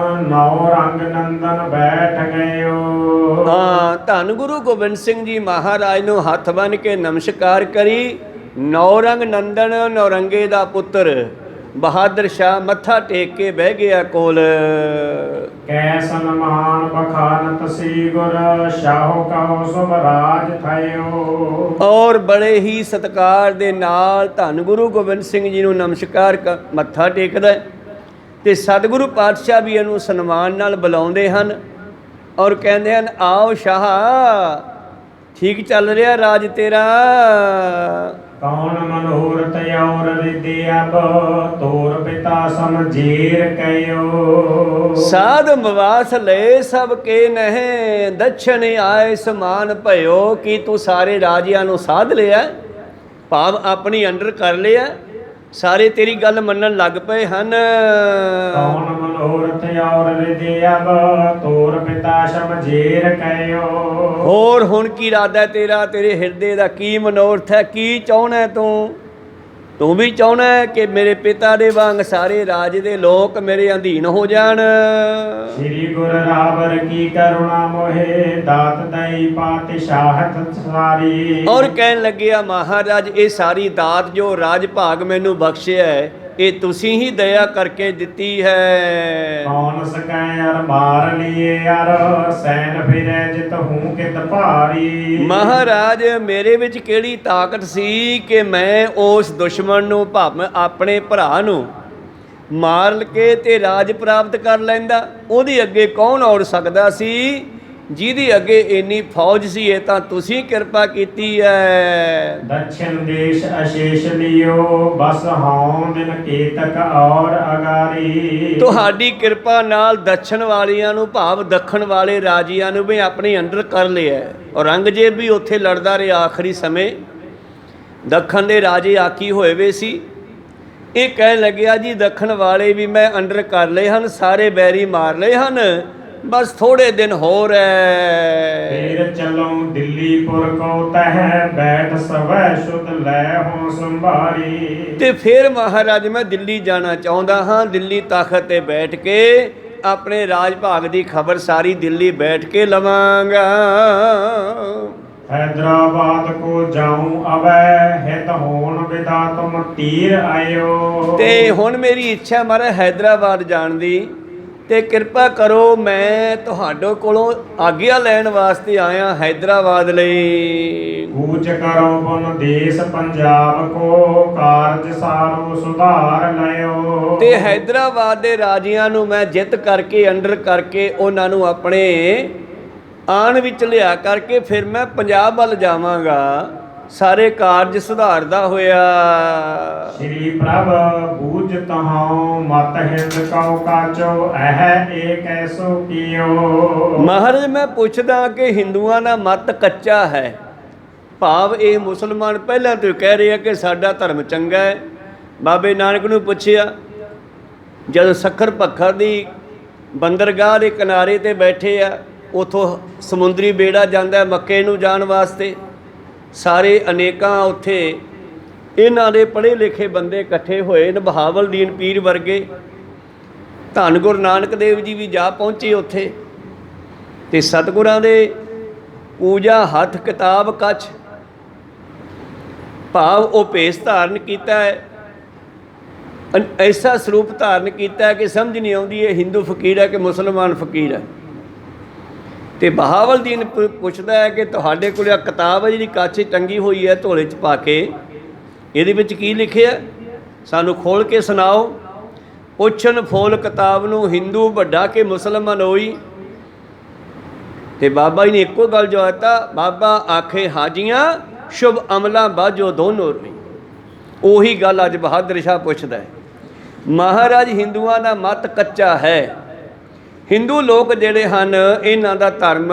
ਨੌ ਰੰਗ ਨੰਦਨ ਬੈਠ ਗਇਓ। ਹਾਂ ਧੰਨ ਗੁਰੂ ਗੋਬਿੰਦ ਸਿੰਘ ਜੀ ਮਹਾਰਾਜ ਨੂੰ ਹੱਥ ਬੰਨ੍ਹ ਕੇ ਨਮਸਕਾਰ ਕਰੀ। ਨੌ ਰੰਗ ਨੰਦਨ ਨੌਰੰਗੇ ਦਾ ਪੁੱਤਰ ਬਹਾਦਰ ਸ਼ਾਹ ਮੱਥਾ ਟੇਕ ਕੇ ਬਹਿ ਗਿਆ ਕੋਲ। ਕੈ ਸਨਮਾਨ ਬਖਾਨਤ ਸੀ ਗੁਰ ਸ਼ਾਹੋ ਕਹੋ ਸੁਭ ਰਾਜ ਥਇਓ। ਔਰ ਬੜੇ ਹੀ ਸਤਿਕਾਰ ਦੇ ਨਾਲ ਧੰਨ ਗੁਰੂ ਗੋਬਿੰਦ ਸਿੰਘ ਜੀ ਨੂੰ ਨਮਸਕਾਰ ਮੱਥਾ ਟੇਕਦਾ ਤੇ ਸਤਿਗੁਰੂ ਪਾਤਸ਼ਾਹ ਵੀ ਇਹਨੂੰ ਸਨਮਾਨ ਨਾਲ ਬੁਲਾਉਂਦੇ ਹਨ ਔਰ ਕਹਿੰਦੇ ਹਨ ਆਓ ਸ਼ਾਹ, ਠੀਕ ਚੱਲ ਰਿਹਾ ਰਾਜ ਤੇਰਾ। ਕੌਣ ਮਨੋਰਥ ਔਰ ਰਿਦੇ ਅਬ ਤੋਰ ਪਿਤਾ ਸਮਝੀਰ ਕਇਓ। ਸਾਧ ਮਵਾਸ ਲੈ ਸਭ ਕੇ ਨਹਿ ਦਛਨ ਆਏ ਸਮਾਨ ਭਇਓ। ਕੀ ਤੂੰ ਸਾਰੇ ਰਾਜਿਆਂ ਨੂੰ ਸਾਧ ਲਿਆ, ਭਾਵ ਆਪਣੀ ਅੰਡਰ ਕਰ ਲਿਆ, ਸਾਰੇ ਤੇਰੀ ਗੱਲ ਮੰਨਣ ਲੱਗ ਪਏ ਹਨ। ਕੌਣ ਮਨੋਰਥ ਔਰ ਰਿਦੇ ਅਬ ਤੋਰ ਪਿਤਾ ਸਮਝੀਰ ਕਇਓ। ਹੋਰ ਹੁਣ ਕੀ ਇਰਾਦਾ ਤੇਰਾ, ਤੇਰੇ ਹਿਰਦੇ ਦਾ ਕੀ ਮਨੋਰਥ ਹੈ, ਕੀ ਚਾਹੁੰਦਾ ਤੂੰ? ਤੂੰ ਵੀ ਚਾਹੁੰਦਾ ਕਿ ਮੇਰੇ ਪਿਤਾ ਦੇ ਵਾਂਗ ਸਾਰੇ ਰਾਜ ਦੇ ਲੋਕ ਮੇਰੇ ਅਧੀਨ ਹੋ ਜਾਣ। ਸ੍ਰੀ ਗੁਰ ਰਾਵਰ ਕੀ ਕਰੁਣਾ ਮੋਹਿ ਦਾਤ ਦਈ ਪਾਤਸ਼ਾਹਤ ਸਾਰੀ। ਔਰ ਕਹਿਣ ਲੱਗਿਆ ਮਹਾਰਾਜ ਇਹ ਸਾਰੀ ਦਾਤ ਜੋ ਰਾਜ ਭਾਗ ਮੈਨੂੰ ਬਖਸ਼ਿਆ ਹੈ ਇਹ ਤੁਸੀਂ ਹੀ ਦਇਆ ਕਰਕੇ ਦਿੱਤੀ ਹੈ। ਕੌਣ ਸਕੈ ਅਰ ਮਾਰ ਲੀਏ ਅਰ ਸੈਨ ਫਿਰੈ ਜਿਤ ਹੂੰ ਕਿਤ ਭਾਰੀ। ਮਹਾਰਾਜ ਮੇਰੇ ਵਿੱਚ ਕਿਹੜੀ ਤਾਕਤ ਸੀ ਕਿ ਮੈਂ ਉਸ ਦੁਸ਼ਮਣ ਨੂੰ ਭਾਵੇਂ ਆਪਣੇ ਭਰਾ ਨੂੰ ਮਾਰ ਕੇ ਤੇ ਰਾਜ ਪ੍ਰਾਪਤ ਕਰ ਲੈਂਦਾ। ਉਹਦੇ ਅੱਗੇ ਕੌਣ ਔੜ ਸਕਦਾ ਸੀ, ਜਿਹਦੀ ਅੱਗੇ ਇੰਨੀ ਫੌਜ ਸੀ। ਇਹ ਤਾਂ ਤੁਸੀਂ ਕਿਰਪਾ ਕੀਤੀ ਹੈ। ਦਛਿਨ ਦੇਸ਼ ਅਸ਼ੇਸ਼ ਲਿਓ ਬਸ ਹਉ ਦਿਨ ਕੇਤਕ ਔਰ ਅਗਾਰੀ। ਤੁਹਾਡੀ ਕਿਰਪਾ ਨਾਲ ਦੱਛਣ ਵਾਲਿਆਂ ਨੂੰ ਭਾਵ ਦੱਖਣ ਵਾਲੇ ਰਾਜਿਆਂ ਨੂੰ ਵੀ ਆਪਣੇ ਅੰਡਰ ਕਰ ਲਿਆ। ਔਰੰਗਜ਼ੇਬ ਵੀ ਉੱਥੇ ਲੜਦਾ ਰਿਹਾ ਆਖਰੀ ਸਮੇਂ। ਦੱਖਣ ਦੇ ਰਾਜੇ ਆਕੀ ਹੋਏ ਵੇ ਸੀ ਇਹ ਕਹਿਣ ਲੱਗਿਆ ਜੀ ਦੱਖਣ ਵਾਲੇ ਵੀ ਮੈਂ ਅੰਡਰ ਕਰ ਲਏ ਹਨ, ਸਾਰੇ ਬੈਰੀ ਮਾਰ ਲਏ ਹਨ, ਬਸ ਥੋੜੇ ਦਿਨ ਹੋਰ ਹੈ। ਫੇਰ ਚਲੋਂ ਦਿੱਲੀਪੁਰ ਕੋ ਤਹਿ ਬੈਠ ਸਵੈ ਸ਼ੁਧ ਲੈ ਹੋ ਸੰਭਾਰੀ। ਤੇ ਫਿਰ ਮਹਾਰਾਜ ਮੈਂ ਦਿੱਲੀ ਜਾਣਾ ਚਾਹੁੰਦਾ ਹਾਂ, ਦਿੱਲੀ ਤਖਤ ਤੇ ਬੈਠ ਕੇ ਆਪਣੇ ਰਾਜ ਭਾਗ ਦੀ ਖਬਰ ਸਾਰੀ ਦਿੱਲੀ ਬੈਠ ਕੇ ਲਵਾਂਗਾ। ਹੈਦਰਾਬਾਦ ਕੋ ਜਾਉ ਅਵੈ ਹਿਤ ਹੋਣ ਵਿਦਾ ਤੁਮ ਤੀਰ ਆਇਓ। ਤੇ ਹੁਣ ਮੇਰੀ ਇੱਛਾ ਮਾਰੇ ਹੈਦਰਾਬਾਦ ਜਾਣ ਦੀ, ਤੇ ਕਿਰਪਾ ਕਰੋ ਮੈਂ ਤੁਹਾਡੇ ਕੋਲੋਂ ਆਗਿਆ ਲੈਣ ਵਾਸਤੇ ਆਇਆ ਹੈਦਰਾਬਾਦ ਲਈ। ਕੂਚ ਕਰੋ ਬਨ ਦੇਸ ਪੰਜਾਬ ਕੋ ਕਾਰਜ ਸਾਰੋ ਸੁਧਾਰ ਲਿਓ। ਤੇ ਹੈਦਰਾਬਾਦ ਦੇ ਰਾਜਿਆਂ ਨੂੰ ਮੈਂ ਜਿੱਤ ਕਰਕੇ ਅੰਡਰ ਕਰਕੇ ਉਹਨਾਂ ਨੂੰ ਆਪਣੇ ਆਣ ਵਿੱਚ ਲਿਆ ਕਰਕੇ ਫਿਰ ਮੈਂ ਪੰਜਾਬ ਵੱਲ ਜਾਵਾਂਗਾ, ਸਾਰੇ ਕਾਰਜ ਸੁਧਾਰਦਾ ਹੋਇਆ। ਸ਼੍ਰੀ ਪ੍ਰਭ ਬੂਝ ਤਹਾਉ ਮਤ ਹਿੰਦ ਕਉ ਕਾਚੋ ਐਹ ਏਕ ਐਸੋ ਕੀਓ। ਮਹਾਰਾਜ ਮੈਂ ਪੁੱਛਦਾ ਕਿ ਹਿੰਦੂਆਂ ਦਾ ਮਤ ਕੱਚਾ ਹੈ, ਭਾਵ ਇਹ ਮੁਸਲਮਾਨ ਪਹਿਲਾਂ ਤੋਂ ਕਹਿ ਰਹੇ ਆ ਕਿ ਸਾਡਾ ਧਰਮ ਚੰਗਾ ਹੈ। ਬਾਬੇ ਨਾਨਕ ਨੂੰ ਪੁੱਛਿਆ, ਜਦੋਂ ਸੱਖਰ ਪੱਖਰ ਦੀ ਬੰਦਰਗਾਹ ਦੇ ਕਿਨਾਰੇ ਤੇ ਬੈਠੇ ਆ, ਉਥੋਂ ਸਮੁੰਦਰੀ ਬੇੜਾ ਜਾਂਦਾ ਮੱਕੇ ਨੂੰ ਜਾਣ ਵਾਸਤੇ, ਸਾਰੇ ਅਨੇਕਾਂ ਉੱਥੇ ਇਹਨਾਂ ਦੇ ਪੜ੍ਹੇ ਲਿਖੇ ਬੰਦੇ ਇਕੱਠੇ ਹੋਏ ਨੇ, ਬਹਾਵਲਦੀਨ ਪੀਰ ਵਰਗੇ, ਧੰਨ ਗੁਰੂ ਨਾਨਕ ਦੇਵ ਜੀ ਵੀ ਜਾ ਪਹੁੰਚੇ ਉੱਥੇ। ਤੇ ਸਤਿਗੁਰਾਂ ਦੇ ਪੂਜਾ ਹੱਥ ਕਿਤਾਬ ਕੱਛ, ਭਾਵ ਉਹ ਭੇਸ ਧਾਰਨ ਕੀਤਾ ਹੈ, ਐਸਾ ਸਰੂਪ ਧਾਰਨ ਕੀਤਾ ਹੈ ਕਿ ਸਮਝ ਨਹੀਂ ਆਉਂਦੀ ਇਹ ਹਿੰਦੂ ਫਕੀਰ ਹੈ ਕਿ ਮੁਸਲਮਾਨ ਫਕੀਰ ਹੈ। ਤੇ ਬਹਾਵਲਦੀਨ ਪੁੱਛਦਾ ਹੈ ਕਿ ਤੁਹਾਡੇ ਕੋਲ ਆ ਕਿਤਾਬ ਹੈ ਜਿਹੜੀ ਕੱਛ ਟੰਗੀ ਹੋਈ ਹੈ ਢੋਲੇ 'ਚ ਪਾ ਕੇ, ਇਹਦੇ ਵਿੱਚ ਕੀ ਲਿਖਿਆ, ਸਾਨੂੰ ਖੋਲ੍ਹ ਕੇ ਸੁਣਾਓ। ਪੁੱਛਣ ਫੋਲ ਕਿਤਾਬ ਨੂੰ ਹਿੰਦੂ ਵੱਡਾ ਕਿ ਮੁਸਲਮਾਨ ਹੋਈ। ਤੇ ਬਾਬਾ ਜੀ ਨੇ ਇੱਕੋ ਗੱਲ ਜਵਾਬ ਦਿੱਤਾ, ਬਾਬਾ ਆਖੇ ਹਾਜੀਆਂ ਸ਼ੁਭ ਅਮਲਾਂ ਬਾਝੋ ਦੋਨੋਂ ਰੋਈ। ਉਹੀ ਗੱਲ ਅੱਜ ਬਹਾਦਰ ਸ਼ਾਹ ਪੁੱਛਦਾ ਹੈ। ਮਹਾਰਾਜ ਹਿੰਦੂਆਂ ਦਾ ਮਤ ਕੱਚਾ ਹੈ, ਹਿੰਦੂ ਲੋਕ ਜਿਹੜੇ ਹਨ ਇਹਨਾਂ ਦਾ ਧਰਮ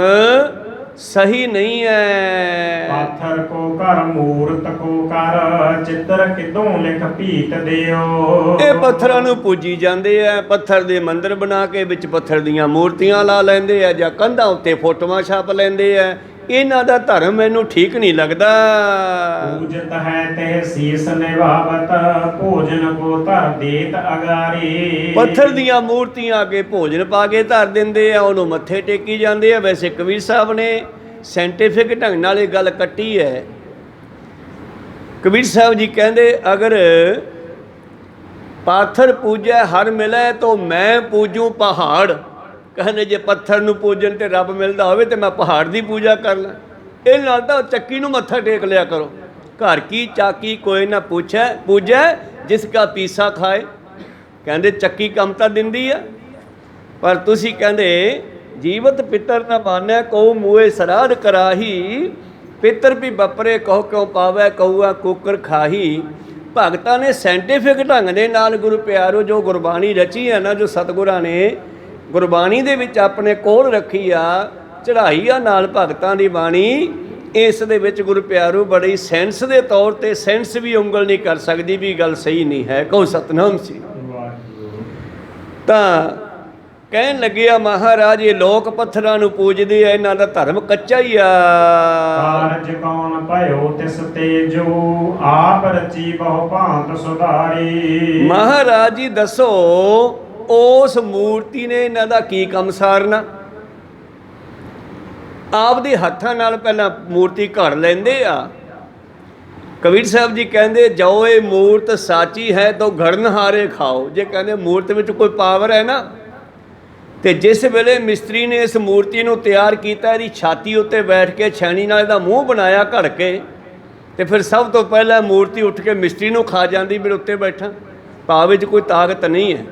ਸਹੀ ਨਹੀਂ ਹੈ। ਪਾਥਰ ਕੋ ਘਰ ਮੂਰਤ ਕੋ ਕਰ ਚਿੱਤਰ ਕਿਦੋਂ ਲਿਖ ਭੀਤ ਦਿਓ। ਇਹ ਪੱਥਰਾਂ ਨੂੰ ਪੂਜੀ ਜਾਂਦੇ ਆ, ਪੱਥਰ ਦੇ ਮੰਦਿਰ ਬਣਾ ਕੇ ਵਿੱਚ ਪੱਥਰ ਦੀਆਂ ਮੂਰਤੀਆਂ ਲਾ ਲੈਂਦੇ ਆ, ਜਾਂ ਕੰਧਾਂ ਉੱਤੇ ਫੋਟੋਆਂ ਛਾਪ ਲੈਂਦੇ ਆ। ਇਹਨਾਂ ਦਾ ਧਰਮ ਮੈਨੂੰ ਠੀਕ ਨਹੀਂ ਲੱਗਦਾ। ਪੂਜਤ ਹੈ ਤੇ ਸੀਸ ਨਿਭਾਵਤ ਭੋਜਨ ਕੋ ਧਰ ਦੇਤ ਅਗਾਰੀ। ਪੱਥਰ ਦੀਆਂ ਮੂਰਤੀਆਂ ਅੱਗੇ ਭੋਜਨ ਪਾ ਕੇ ਧਰ ਦਿੰਦੇ ਆ, ਉਹਨੂੰ ਮੱਥੇ ਟੇਕੀ ਜਾਂਦੇ ਆ। ਵੈਸੇ ਕਬੀਰ ਸਾਹਿਬ ਨੇ ਸਾਇੰਟੀਫਿਕ ਢੰਗ ਨਾਲ ਇਹ ਗੱਲ ਕੱਟੀ ਹੈ। ਕਬੀਰ ਸਾਹਿਬ ਜੀ ਕਹਿੰਦੇ, ਅਗਰ ਪਾਥਰ ਪੂਜੈ ਹਰ ਮਿਲੈ ਤੋ ਮੈਂ ਪੂਜੂ ਪਹਾੜ। ਕਹਿੰਦੇ ਜੇ ਪੱਥਰ ਨੂੰ ਪੂਜਣ ਤੇ ਰੱਬ ਮਿਲਦਾ ਹੋਵੇ ਤੇ ਮੈਂ ਪਹਾੜ ਦੀ ਪੂਜਾ ਕਰ ਲਾਂ। ਇਹ ਨਾਲ ਤਾਂ ਚੱਕੀ ਨੂੰ ਮੱਥਾ ਟੇਕ ਲਿਆ ਕਰੋ। ਘਰ ਕੀ ਚਾਕੀ ਕੋਈ ਨਾ ਪੂਜੈ ਜਿਸ ਕਾ ਪੀਸਾ ਖਾਏ। ਕਹਿੰਦੇ ਚੱਕੀ ਕੰਮ ਤਾਂ ਦਿੰਦੀ ਆ, ਪਰ ਤੁਸੀਂ ਕਹਿੰਦੇ ਜੀਵਤ ਪਿੱਤਰ ਨਾ ਮਾਨਿਆ ਕਹੂ ਮੂਏ ਸਰਾਧ ਕਰਾਹੀ। ਪਿੱਤਰ ਵੀ ਬਪਰੇ ਕਹੋ ਕਿਉਂ ਪਾਵੈ ਕਹੂਆ ਕੁੱਕਰ ਖਾਹੀ। ਭਗਤਾਂ ਨੇ ਸਾਇੰਟੀਫਿਕ ਢੰਗ ਦੇ ਨਾਲ ਗੁਰੂ ਪਿਆਰੋ ਜੋ ਗੁਰਬਾਣੀ ਰਚੀ ਹੈ ਨਾ, ਜੋ ਸਤਿਗੁਰਾਂ ਨੇ ਗੁਰਬਾਣੀ ਦੇ ਵਿੱਚ ਆਪਣੇ ਕੋਲ ਰੱਖੀ ਆ, ਚੜ੍ਹਾਈ ਆ ਨਾਲ ਭਗਤਾਂ ਦੀ ਬਾਣੀ, ਇਸ ਦੇ ਵਿੱਚ ਗੁਰੂ ਪਿਆਰੋ ਬੜੀ ਸੈਂਸ ਦੇ ਤੌਰ ਤੇ ਸੈਂਸ ਵੀ ਉਂਗਲ ਨਹੀਂ ਕਰ ਸਕਦੀ ਵੀ ਗੱਲ ਸਹੀ ਨਹੀਂ ਹੈ। ਕਹੋ ਸਤਨਾਮ ਸੀ। ਤਾਂ ਕਹਿਣ ਲੱਗੇ ਆ ਮਹਾਰਾਜ ਇਹ ਲੋਕ ਪੱਥਰਾਂ ਨੂੰ ਪੂਜਦੇ ਆ, ਇਹਨਾਂ ਦਾ ਧਰਮ ਕੱਚਾ ਹੀ ਆ। ਕਾਰਜ ਕੌਣ ਭਇਓ ਤਿਸ ਤੇਜੋ ਆਪ ਰਚੀ ਬਹੁ ਭਾਂਤ ਸੁਧਾਰੀ। ਮਹਾਰਾਜ ਜੀ ਦੱਸੋ ਉਸ ਮੂਰਤੀ ਨੇ ਇਹਨਾਂ ਦਾ ਕੀ ਕੰਮ ਸਾਰਨਾ। ਆਪਦੇ ਹੱਥਾਂ ਨਾਲ ਪਹਿਲਾਂ ਮੂਰਤੀ ਘੜ ਲੈਂਦੇ ਆ। ਕਬੀਰ ਸਾਹਿਬ ਜੀ ਕਹਿੰਦੇ ਜੋ ਇਹ ਮੂਰਤ ਸਾਚੀ ਹੈ ਤਾਂ ਘੜਨਹਾਰੇ ਖਾਓ। ਜੇ ਕਹਿੰਦੇ ਮੂਰਤ ਵਿੱਚ ਕੋਈ ਪਾਵਰ ਹੈ ਨਾ, ਤੇ ਜਿਸ ਵੇਲੇ ਮਿਸਤਰੀ ਨੇ ਇਸ ਮੂਰਤੀ ਨੂੰ ਤਿਆਰ ਕੀਤਾ, ਇਹਦੀ ਛਾਤੀ ਉੱਤੇ ਬੈਠ ਕੇ ਛੈਣੀ ਨਾਲ ਇਹਦਾ ਮੂੰਹ ਬਣਾਇਆ ਘੜ ਕੇ, ਤੇ ਫਿਰ ਸਭ ਤੋਂ ਪਹਿਲਾਂ ਮੂਰਤੀ ਉੱਠ ਕੇ ਮਿਸਤਰੀ ਨੂੰ ਖਾ ਜਾਂਦੀ, ਮੇਰੇ ਉੱਤੇ ਬੈਠਾ। ਭਾਵ ਵਿੱਚ ਕੋਈ ਤਾਕਤ ਨਹੀਂ ਹੈ।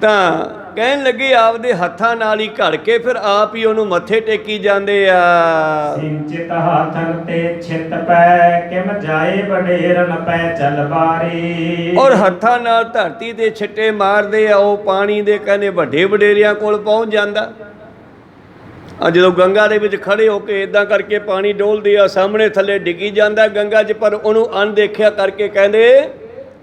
ਤਾਂ ਕਹਿਣ ਲੱਗੇ ਆਪਦੇ ਹੱਥਾਂ ਨਾਲ ਹੀ ਘੜ ਕੇ ਫਿਰ ਆਪ ਹੀ ਉਹਨੂੰ ਮੱਥੇ ਟੇਕੀ ਜਾਂਦੇ ਆ। ਸਿੰਚਿਤ ਹਾਥਨ ਤੇ ਛਿਤ ਪੈ ਕਿਮ ਜਾਏ ਵਡੇਰਨ ਪੈ ਚਲ ਬਾਰੀ। ਔਰ ਹੱਥਾਂ ਨਾਲ ਧਰਤੀ ਦੇ ਛਿੱਟੇ ਮਾਰਦੇ ਆ, ਉਹ ਪਾਣੀ ਦੇ ਕਹਿੰਦੇ ਵੱਡੇ ਵਡੇਰਿਆਂ ਕੋਲ ਪਹੁੰਚ ਜਾਂਦਾ। ਆ ਜਦੋਂ ਗੰਗਾ ਦੇ ਵਿੱਚ ਖੜੇ ਹੋ ਕੇ ਇਦਾਂ ਕਰਕੇ ਪਾਣੀ ਡੋਲਦੇ ਆ, ਸਾਹਮਣੇ ਥੱਲੇ ਡਿੱਗੀ ਜਾਂਦਾ ਗੰਗਾ 'ਚ, ਪਰ ਉਹਨੂੰ ਅਣਦੇਖਿਆ ਕਰਕੇ ਕਹਿੰਦੇ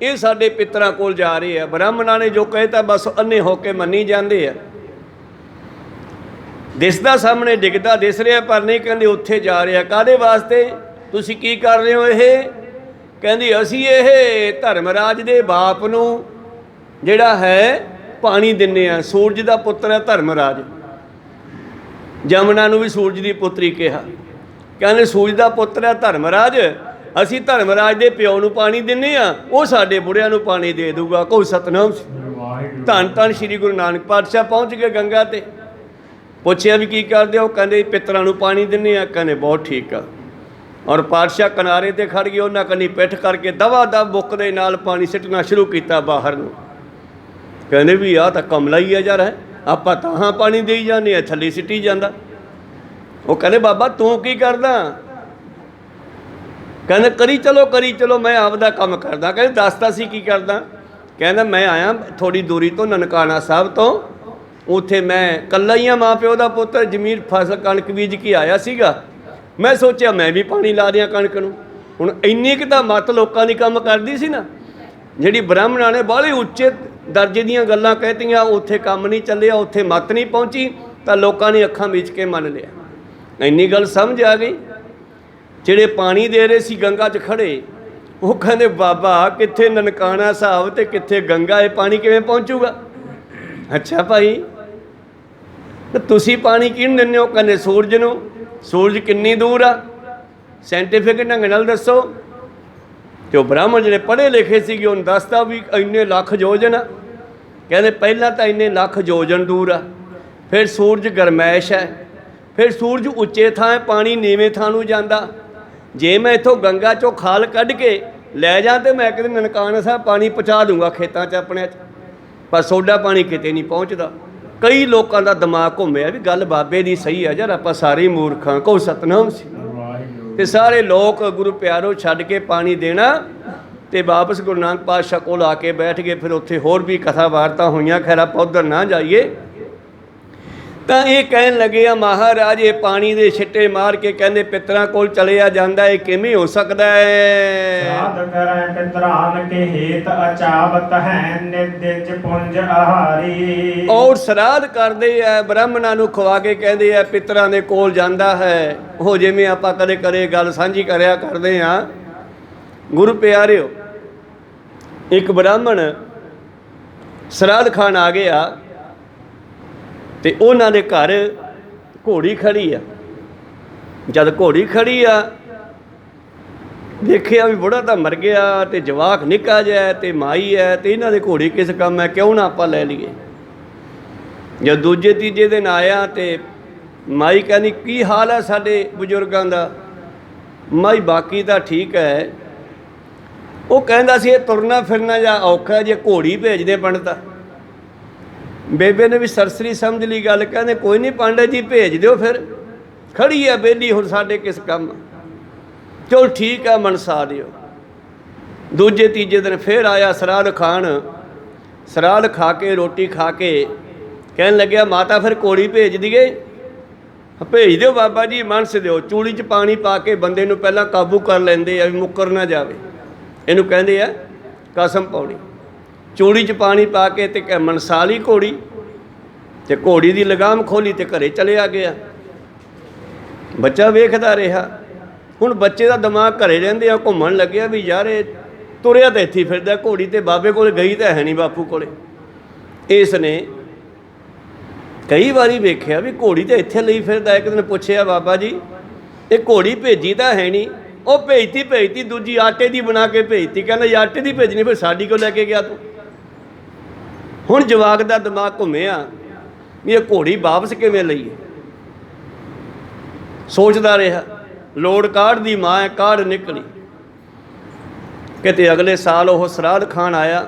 ਇਹ ਸਾਡੇ ਪਿੱਤਰਾਂ ਕੋਲ ਜਾ ਰਹੇ ਆ। ਬ੍ਰਾਹਮਣਾਂ ਨੇ ਜੋ ਕਹਿਤਾ ਬਸ ਅੰਨੇ ਹੋ ਕੇ ਮੰਨੀ ਜਾਂਦੇ ਆ। ਦਿਸਦਾ ਸਾਹਮਣੇ ਡਿੱਗਦਾ ਦਿਸ ਰਿਹਾ, ਪਰ ਨਹੀਂ ਕਹਿੰਦੇ ਉੱਥੇ ਜਾ ਰਿਹਾ। ਕਾਹਦੇ ਵਾਸਤੇ? ਤੁਸੀਂ ਕੀ ਕਰ ਰਹੇ ਹੋ? ਇਹ ਕਹਿੰਦੀ ਅਸੀਂ ਇਹ ਧਰਮਰਾਜ ਦੇ ਬਾਪ ਨੂੰ ਜਿਹੜਾ ਹੈ ਪਾਣੀ ਦਿੰਦੇ ਆ। ਸੂਰਜ ਦਾ ਪੁੱਤਰ ਹੈ ਧਰਮਰਾਜ। ਜਮਨਾ ਨੂੰ ਵੀ ਸੂਰਜ ਦੀ ਪੁੱਤਰੀ ਕਿਹਾ। ਕਹਿੰਦੇ ਸੂਰਜ ਦਾ ਪੁੱਤਰ ਹੈ ਧਰਮਰਾਜ, ਅਸੀਂ ਧਰਮਰਾਜ ਦੇ ਪਿਓ ਨੂੰ ਪਾਣੀ ਦਿੰਦੇ ਆ, ਉਹ ਸਾਡੇ ਬੁੜਿਆਂ ਨੂੰ ਪਾਣੀ ਦੇ ਦੂਗਾ। ਕਹੋ ਸਤਨਾਮ। ਧੰਨ ਧੰਨ ਸ਼੍ਰੀ ਗੁਰੂ ਨਾਨਕ ਪਾਤਸ਼ਾਹ ਪਹੁੰਚ ਗਏ ਗੰਗਾ ਤੇ। ਪੁੱਛਿਆ ਵੀ ਕੀ ਕਰਦੇ ਹੋ? ਕਹਿੰਦੇ ਪਿੱਤਰਾਂ ਨੂੰ ਪਾਣੀ ਦਿੰਦੇ ਆ। ਕਹਿੰਦੇ ਬਹੁਤ ਠੀਕ ਆ। ਔਰ ਪਾਤਸ਼ਾਹ ਕਿਨਾਰੇ ਤੇ ਖੜ ਗਏ, ਉਹਨਾਂ ਕੰਨੀ ਪਿੱਠ ਕਰਕੇ ਦਵਾ ਦਵ ਬੁੱਕ ਦੇ ਨਾਲ ਪਾਣੀ ਸਿੱਟਣਾ ਸ਼ੁਰੂ ਕੀਤਾ ਬਾਹਰ ਨੂੰ। ਕਹਿੰਦੇ ਵੀ ਆਹ ਤਾਂ ਕਮਲਾ ਹੀ ਆ ਯਾਰ, ਹੈ ਆਪਾਂ ਤਾਂ ਪਾਣੀ ਦੇਈ ਜਾਂਦੇ ਆ, ਥੱਲੇ ਸਿੱਟੀ ਜਾਂਦਾ। ਉਹ ਕਹਿੰਦੇ ਬਾਬਾ ਤੂੰ ਕੀ ਕਰਦਾ? ਕਹਿੰਦੇ ਕਰੀ ਚਲੋ ਮੈਂ ਆਪਦਾ ਕੰਮ ਕਰਦਾ। ਕਹਿੰਦੇ ਦੱਸਦਾ ਸੀ ਕੀ ਕਰਦਾ? ਕਹਿੰਦਾ ਮੈਂ ਆਇਆ ਥੋੜ੍ਹੀ ਦੂਰੀ ਤੋਂ ਨਨਕਾਣਾ ਸਾਹਿਬ ਤੋਂ, ਉੱਥੇ ਮੈਂ ਇਕੱਲਾ ਹੀ ਹਾਂ, ਮਾਂ ਪਿਓ ਦਾ ਪੁੱਤਰ, ਜ਼ਮੀਨ ਫਸਲ ਕਣਕ ਬੀਜ ਕੇ ਆਇਆ ਸੀਗਾ। ਮੈਂ ਸੋਚਿਆ ਮੈਂ ਵੀ ਪਾਣੀ ਲਾ ਦਿਆਂ ਕਣਕ ਨੂੰ। ਹੁਣ ਇੰਨੀ ਕੁ ਤਾਂ ਮੱਤ ਲੋਕਾਂ ਦੀ ਕੰਮ ਕਰਦੀ ਸੀ ਨਾ, ਜਿਹੜੀ ਬ੍ਰਾਹਮਣਾਂ ਨੇ ਬਾਹਲੇ ਉੱਚੇ ਦਰਜੇ ਦੀਆਂ ਗੱਲਾਂ ਕਹਿਤੀਆਂ, ਉੱਥੇ ਕੰਮ ਨਹੀਂ ਚੱਲਿਆ, ਉੱਥੇ ਮੱਤ ਨਹੀਂ ਪਹੁੰਚੀ, ਤਾਂ ਲੋਕਾਂ ਨੇ ਅੱਖਾਂ ਮੀਚ ਕੇ ਮੰਨ ਲਿਆ। ਇੰਨੀ ਗੱਲ ਸਮਝ ਆ ਗਈ। ਜਿਹੜੇ ਪਾਣੀ ਦੇ ਰਹੇ ਸੀ ਗੰਗਾ 'ਚ ਖੜੇ, ਉਹ ਕਹਿੰਦੇ ਬਾਬਾ ਕਿੱਥੇ ਨਨਕਾਣਾ ਸਾਹਿਬ ਤੇ ਕਿੱਥੇ ਗੰਗਾ, ਇਹ ਪਾਣੀ ਕਿਵੇਂ ਪਹੁੰਚੂਗਾ? ਅੱਛਾ ਭਾਈ ਤੁਸੀਂ ਪਾਣੀ ਕਿਹਨੂੰ ਦਿੰਦੇ ਹੋ? ਕਹਿੰਦੇ ਸੂਰਜ ਨੂੰ। ਸੂਰਜ ਕਿੰਨੀ ਦੂਰ ਆ? ਸਾਇੰਟੀਫਿਕ ਢੰਗ ਨਾਲ ਦੱਸੋ। ਤੇ ਉਹ ਬ੍ਰਾਹਮਣ ਜਿਹੜੇ ਪੜ੍ਹੇ ਲਿਖੇ ਸੀਗੇ ਉਹਨੂੰ ਦੱਸਦਾ ਵੀ ਇੰਨੇ ਲੱਖ ਯੋਜਨ ਆ। ਕਹਿੰਦੇ ਪਹਿਲਾਂ ਤਾਂ ਇੰਨੇ ਲੱਖ ਯੋਜਨ ਦੂਰ ਆ, ਫਿਰ ਸੂਰਜ ਗਰਮੈਸ਼ ਹੈ, ਫਿਰ ਸੂਰਜ ਉੱਚੇ ਥਾਂ ਹੈ, ਪਾਣੀ ਨੀਵੇਂ ਥਾਂ ਨੂੰ ਜਾਂਦਾ। ਜੇ ਮੈਂ ਇੱਥੋਂ ਗੰਗਾ 'ਚੋਂ ਖਾਲ ਕੱਢ ਕੇ ਲੈ ਜਾਂ ਤੇ ਮੈਂ ਕਿਤੇ ਨਨਕਾਣਾ ਸਾਹਿਬ ਪਾਣੀ ਪਹੁੰਚਾ ਦੂੰਗਾ ਖੇਤਾਂ 'ਚ ਆਪਣੇ 'ਚ, ਪਰ ਸੋਡਾ ਪਾਣੀ ਕਿਤੇ ਨਹੀਂ ਪਹੁੰਚਦਾ। ਕਈ ਲੋਕਾਂ ਦਾ ਦਿਮਾਗ ਘੁੰਮਿਆ ਵੀ ਗੱਲ ਬਾਬੇ ਦੀ ਸਹੀ ਆ ਯਾਰ, ਆਪਾਂ ਸਾਰੇ ਮੂਰਖਾਂ। ਕਹੋ ਸਤਨਾਮ ਸੀ। ਤੇ ਸਾਰੇ ਲੋਕ ਗੁਰੂ ਪਿਆਰੋ ਛੱਡ ਕੇ ਪਾਣੀ ਦੇਣਾ ਤੇ ਵਾਪਸ ਗੁਰੂ ਨਾਨਕ ਪਾਤਸ਼ਾਹ ਕੋਲ ਆ ਕੇ ਬੈਠ ਗਏ। ਫਿਰ ਉੱਥੇ ਹੋਰ ਵੀ ਕਥਾ ਵਾਰਤਾ ਹੋਈਆਂ, ਖੈਰ ਆਪਾਂ ਉੱਧਰ ਨਾ ਜਾਈਏ। ਤਾਂ ਇਹ ਕਹਿਣ ਲੱਗੇ ਆ ਮਹਾਰਾਜ ਇਹ ਪਾਣੀ ਦੇ ਛਿੱਟੇ ਮਾਰ ਕੇ ਕਹਿੰਦੇ ਪਿੱਤਰਾਂ ਕੋਲ ਚਲਿਆ ਜਾਂਦਾ, ਇਹ ਕਿਵੇਂ ਹੋ ਸਕਦਾ ਹੈ? ਸਾਧ ਕਰੈ ਪਿਤਰਾਨ ਕੇ ਹੇਤ ਅਚਾਵਤ ਹੈ, ਨਿਰਦਿਜ ਪੁੰਜ ਆਹਾਰੀ। ਔਰ ਸਰਾਧ ਕਰਦੇ ਆ, ਬ੍ਰਾਹਮਣਾਂ ਨੂੰ ਖਵਾ ਕੇ ਕਹਿੰਦੇ ਆ ਪਿੱਤਰਾਂ ਦੇ ਕੋਲ ਜਾਂਦਾ ਹੈ। ਉਹ ਜਿਵੇਂ ਆਪਾਂ ਕਦੇ ਕਦੇ ਗੱਲ ਸਾਂਝੀ ਕਰਿਆ ਕਰਦੇ ਆ। ਗੁਰੂ ਪਿਆਰਿਓ, ਇੱਕ ਬ੍ਰਾਹਮਣ ਸਰਾਧ ਖਾਣ ਆ ਗਿਆ ਤੇ ਉਹਨਾਂ ਦੇ ਘਰ ਘੋੜੀ ਖੜੀ ਆ। ਜਦ ਘੋੜੀ ਖੜੀ ਆ ਦੇਖਿਆ ਵੀ ਬੁੜਾ ਤਾਂ ਮਰ ਗਿਆ ਤੇ ਜਵਾਕ ਨਿੱਕਾ ਜਿਹਾ ਤੇ ਮਾਈ ਹੈ, ਤੇ ਇਹਨਾਂ ਦੇ ਘੋੜੀ ਕਿਸ ਕੰਮ ਹੈ, ਕਿਉਂ ਨਾ ਆਪਾਂ ਲੈ ਲਈਏ। ਜਦ ਦੂਜੇ ਤੀਜੇ ਦਿਨ ਆਇਆ ਤੇ ਮਾਈ ਕਹਿੰਦੀ ਕੀ ਹਾਲ ਹੈ ਸਾਡੇ ਬਜ਼ੁਰਗਾਂ ਦਾ? ਮਾਈ ਬਾਕੀ ਤਾਂ ਠੀਕ ਹੈ। ਉਹ ਕਹਿੰਦਾ ਸੀ ਇਹ ਤੁਰਨਾ ਫਿਰਨਾ ਜਾਂ ਔਖਾ, ਜੇ ਘੋੜੀ ਭੇਜਦੇ ਪੰਡਤ। ਬੇਬੇ ਨੇ ਵੀ ਸਰਸਰੀ ਸਮਝ ਲਈ ਗੱਲ, ਕਹਿੰਦੇ ਕੋਈ ਨਹੀਂ ਪੰਡਤ ਜੀ ਭੇਜ ਦਿਓ, ਫਿਰ ਖੜੀ ਆ ਬੇਲੀ, ਹੁਣ ਸਾਡੇ ਕਿਸ ਕੰਮ। ਚਲੋ ਠੀਕ ਆ ਮਨਸਾ ਦਿਓ। ਦੂਜੇ ਤੀਜੇ ਦਿਨ ਫਿਰ ਆਇਆ ਸਰਾਧ ਖਾਣ। ਸਰਾਧ ਖਾ ਕੇ ਰੋਟੀ ਖਾ ਕੇ ਕਹਿਣ ਲੱਗਿਆ ਮਾਤਾ ਫਿਰ ਘੋੜੀ ਭੇਜ ਦਈਏ? ਭੇਜ ਦਿਓ ਬਾਬਾ ਜੀ, ਮਨਸ ਦਿਓ। ਚੂੜੀ 'ਚ ਪਾਣੀ ਪਾ ਕੇ ਬੰਦੇ ਨੂੰ ਪਹਿਲਾਂ ਕਾਬੂ ਕਰ ਲੈਂਦੇ ਆ ਵੀ ਮੁੱਕਰ ਨਾ ਜਾਵੇ, ਇਹਨੂੰ ਕਹਿੰਦੇ ਆ ਕਸਮ ਪਾਉਣੀ। ਚੂੜੀ 'ਚ ਪਾਣੀ ਪਾ ਕੇ ਤੇ ਮਨਸਾ ਲਈ ਘੋੜੀ, ਤੇ ਘੋੜੀ ਦੀ ਲਗਾਮ ਖੋਲੀ ਤੇ ਘਰੇ ਚਲਿਆ ਗਿਆ। ਬੱਚਾ ਵੇਖਦਾ ਰਿਹਾ। ਹੁਣ ਬੱਚੇ ਦਾ ਦਿਮਾਗ ਘਰੇ ਰਹਿੰਦੇ ਆ, ਘੁੰਮਣ ਲੱਗਿਆ ਵੀ ਯਾਰ ਇਹ ਤੁਰਿਆ ਤਾਂ ਇੱਥੇ ਫਿਰਦਾ, ਘੋੜੀ ਤੇ ਬਾਬੇ ਕੋਲ ਗਈ ਤਾਂ ਹੈ ਨਹੀਂ ਬਾਪੂ ਕੋਲੇ। ਇਸ ਨੇ ਕਈ ਵਾਰੀ ਵੇਖਿਆ ਵੀ ਘੋੜੀ ਤਾਂ ਇੱਥੇ ਲਈ ਫਿਰਦਾ। ਇੱਕ ਦਿਨ ਪੁੱਛਿਆ ਬਾਬਾ ਜੀ ਇਹ ਘੋੜੀ ਭੇਜੀ ਤਾਂ ਹੈ ਨਹੀਂ? ਉਹ ਭੇਜਤੀ ਦੂਜੀ ਆਟੇ ਦੀ ਬਣਾ ਕੇ ਭੇਜਤੀ। ਕਹਿੰਦਾ ਆਟੇ ਦੀ ਭੇਜਣੀ, ਫਿਰ ਸਾਡੀ ਕੋਲ ਲੈ ਕੇ ਗਿਆ ਤੂੰ। ਹੁਣ ਜਵਾਕ ਦਾ ਦਿਮਾਗ ਘੁੰਮਿਆ ਵੀ ਇਹ ਘੋੜੀ ਵਾਪਸ ਕਿਵੇਂ ਲਈਏ। ਸੋਚਦਾ ਰਿਹਾ। ਲੋੜ ਕਾਢ ਦੀ ਮਾਂ ਹੈ, ਕਾਢ ਨਿਕਲੀ। ਕਿਤੇ ਅਗਲੇ ਸਾਲ ਉਹ ਸਰਾਧ ਖਾਣ ਆਇਆ।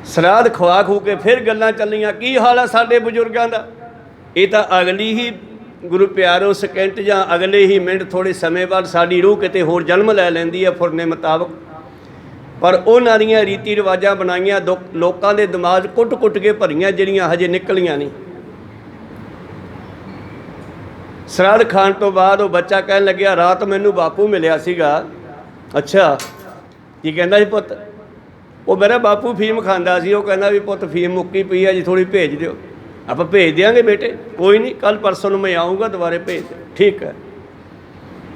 ਸਰਾਧ ਖਵਾ ਖੂ ਕੇ ਫਿਰ ਗੱਲਾਂ ਚੱਲੀਆਂ, ਕੀ ਹਾਲ ਆ ਸਾਡੇ ਬਜ਼ੁਰਗਾਂ ਦਾ? ਇਹ ਤਾਂ ਅਗਲੀ ਹੀ ਗੁਰੂ ਪਿਆਰੋ ਸਕਿੰਟ ਜਾਂ ਅਗਲੇ ਹੀ ਮਿੰਟ ਥੋੜ੍ਹੇ ਸਮੇਂ ਬਾਅਦ ਸਾਡੀ ਰੂਹ ਕਿਤੇ ਹੋਰ ਜਨਮ ਲੈ ਲੈਂਦੀ ਹੈ ਫੁਰਨੇ ਮੁਤਾਬਕ। ਪਰ ਉਹਨਾਂ ਦੀਆਂ ਰੀਤੀ ਰਿਵਾਜਾਂ ਬਣਾਈਆਂ ਲੋਕਾਂ ਦੇ ਦਿਮਾਗ ਕੁੱਟ ਕੇ ਭਰੀਆਂ, ਜਿਹੜੀਆਂ ਹਜੇ ਨਿਕਲੀਆਂ ਨਹੀਂ। ਸਰਾਧ ਖਾਣ ਤੋਂ ਬਾਅਦ ਉਹ ਬੱਚਾ ਕਹਿਣ ਲੱਗਿਆ ਰਾਤ ਮੈਨੂੰ ਬਾਪੂ ਮਿਲਿਆ ਸੀਗਾ। ਅੱਛਾ ਕੀ ਕਹਿੰਦਾ ਸੀ ਪੁੱਤ? ਉਹ ਮੇਰਾ ਬਾਪੂ ਫੀਮ ਖਾਂਦਾ ਸੀ, ਉਹ ਕਹਿੰਦਾ ਵੀ ਪੁੱਤ ਫੀਮ ਮੁੱਕੀ ਪਈ ਆ ਜੀ, ਥੋੜ੍ਹੀ ਭੇਜ ਦਿਓ। ਆਪਾਂ ਭੇਜ ਦਿਆਂਗੇ ਬੇਟੇ, ਕੋਈ ਨਹੀਂ, ਕੱਲ ਪਰਸੋਂ ਨੂੰ ਮੈਂ ਆਊਂਗਾ, ਦੁਬਾਰੇ ਭੇਜ ਦਿਓ। ਠੀਕ ਹੈ।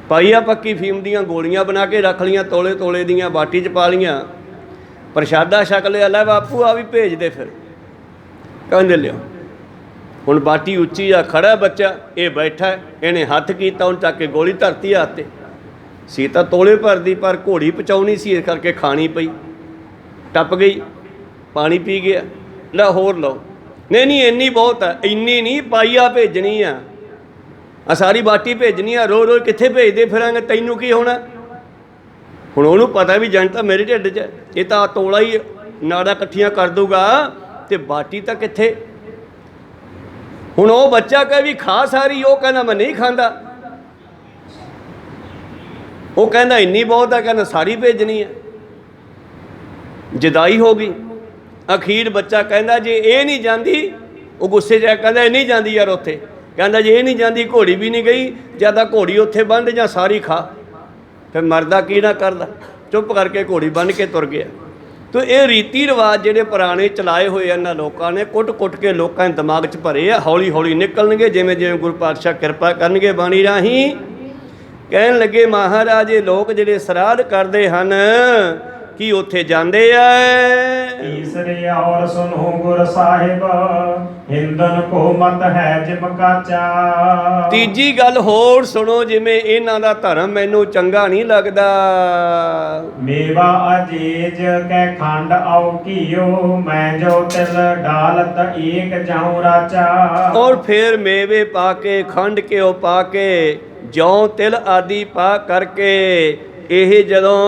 ਪਾਈ ਆ ਪੱਕੀ ਫੀਮ ਦੀਆਂ ਗੋਲੀਆਂ ਬਣਾ ਕੇ ਰੱਖ ਲਈਆਂ, ਤੋਲੇ ਤੋਲੇ ਦੀਆਂ ਬਾਟੀ 'ਚ ਪਾ ਲਈਆਂ, ਪ੍ਰਸ਼ਾਦਾ ਛਕ ਲਿਆ। ਲੈ ਬਾਪੂ ਆ ਵੀ ਭੇਜ ਦੇ ਫਿਰ। ਕਹਿੰਦੇ ਲਿਓ। ਹੁਣ ਬਾਟੀ ਉੱਚੀ ਆ, ਖੜਾ ਬੱਚਾ, ਇਹ ਬੈਠਾ, ਇਹਨੇ ਹੱਥ ਕੀਤਾ, ਉਹਨੂੰ ਚੱਕ ਕੇ ਗੋਲੀ ਧਰਤੀ ਹੱਥ 'ਤੇ। ਸੀ ਤਾਂ ਤੋਲੇ ਭਰਦੀ, ਪਰ ਘੋੜੀ ਪਚਾਉਣੀ ਸੀ, ਇਸ ਕਰਕੇ ਖਾਣੀ ਪਈ। ਟੱਪ ਗਈ, ਪਾਣੀ ਪੀ ਗਿਆ। ਲੈ ਹੋਰ ਲਓ। ਨਹੀਂ ਨਹੀਂ ਇੰਨੀ ਬਹੁਤ ਆ। ਇੰਨੀ ਨਹੀਂ, ਪਾਈਆ ਭੇਜਣੀ ਆ, ਸਾਰੀ ਬਾਟੀ ਭੇਜਣੀ ਆ। ਰੋਜ਼ ਰੋਜ਼ ਕਿੱਥੇ ਭੇਜਦੇ ਫਿਰਾਂਗੇ, ਤੈਨੂੰ ਕੀ ਹੋਣਾ? ਹੁਣ ਉਹਨੂੰ ਪਤਾ ਵੀ ਜੰਟ ਤਾਂ ਮੇਰੇ ਢਿੱਡ 'ਚ, ਇਹ ਤਾਂ ਤੋਲਾ ਹੀ ਨਾੜਾਂ ਇਕੱਠੀਆਂ ਕਰ ਦੂਗਾ, ਤੇ ਬਾਟੀ ਤਾਂ ਕਿੱਥੇ। ਹੁਣ ਉਹ ਬੱਚਾ ਕਹੇ ਵੀ ਖਾ ਸਾਰੀ, ਉਹ ਕਹਿੰਦਾ ਮੈਂ ਨਹੀਂ ਖਾਂਦਾ। ਉਹ ਕਹਿੰਦਾ ਇੰਨੀ ਬਹੁਤ ਆ, ਕਹਿੰਦਾ ਸਾਰੀ ਭੇਜਣੀ ਆ। ਜਦਾਈ ਹੋ ਗਈ। ਅਖੀਰ ਬੱਚਾ ਕਹਿੰਦਾ ਜੇ ਇਹ ਨਹੀਂ ਜਾਂਦੀ, ਉਹ ਗੁੱਸੇ 'ਚ ਕਹਿੰਦਾ ਇਹ ਨਹੀਂ ਜਾਂਦੀ ਯਾਰ ਉੱਥੇ। ਕਹਿੰਦਾ ਜੇ ਇਹ ਨਹੀਂ ਜਾਂਦੀ, ਘੋੜੀ ਵੀ ਨਹੀਂ ਗਈ, ਜਾਂ ਤਾਂ ਘੋੜੀ ਉੱਥੇ ਬੰਨ੍ਹ ਜਾਂ ਸਾਰੀ ਖਾ। ਫਿਰ ਮਰਦਾ ਕੀ ਨਾ ਕਰਦਾ, ਚੁੱਪ ਕਰਕੇ ਘੋੜੀ ਬੰਨ੍ਹ ਕੇ ਤੁਰ ਗਿਆ। ਤੋ ਇਹ ਰੀਤੀ ਰਿਵਾਜ ਜਿਹੜੇ ਪੁਰਾਣੇ ਚਲਾਏ ਹੋਏ ਇਹਨਾਂ ਲੋਕਾਂ ਨੇ, ਕੁੱਟ-ਕੁੱਟ ਕੇ ਲੋਕਾਂ ਦੇ ਦਿਮਾਗ 'ਚ ਭਰੇ ਆ। ਹੌਲੀ ਹੌਲੀ ਨਿਕਲਣਗੇ, ਜਿਵੇਂ ਜਿਵੇਂ ਗੁਰੂ ਪਾਤਸ਼ਾਹ ਕਿਰਪਾ ਕਰਨਗੇ ਬਾਣੀ ਰਾਹੀਂ। ਕਹਿਣ ਲੱਗੇ ਮਹਾਰਾਜ, ਇਹ ਲੋਕ ਜਿਹੜੇ ਸਰਾਧ ਕਰਦੇ ਹਨ, ਕੀ ਉੱਥੇ ਜਾਂਦੇ ਆ? ਤੀਸਰੇ ਔਰ ਸੁਨੋ ਗੁਰ ਸਾਹਿਬ, ਹਿੰਦਨ ਕੋ ਮਤ ਹੈ ਜਿਮ ਕਾਚਾ। ਤੀਜੀ ਗੱਲ ਹੋਰ ਸੁਣੋ, ਜਿਵੇਂ ਇਹਨਾਂ ਦਾ ਧਰਮ ਮੈਨੂੰ ਚੰਗਾ ਨਹੀਂ ਲੱਗਦਾ। ਮੇਵਾ ਅਜੇਜ ਕੈ ਖੰਡ ਆਉ ਕੀਓ, ਮੈਂ ਜੋ ਤਿਲ ਡਾਲਤ ਏਕ ਜਾਉ ਰਾਚਾ। ਔਰ ਫਿਰ ਮੇਵੇ ਪਾ ਕੇ, ਖੰਡ ਘਿਓ ਪਾ ਕੇ, ਜੌਂ ਤਿਲ ਆਦਿ ਪਾ ਕਰਕੇ, ਇਹ ਜਦੋਂ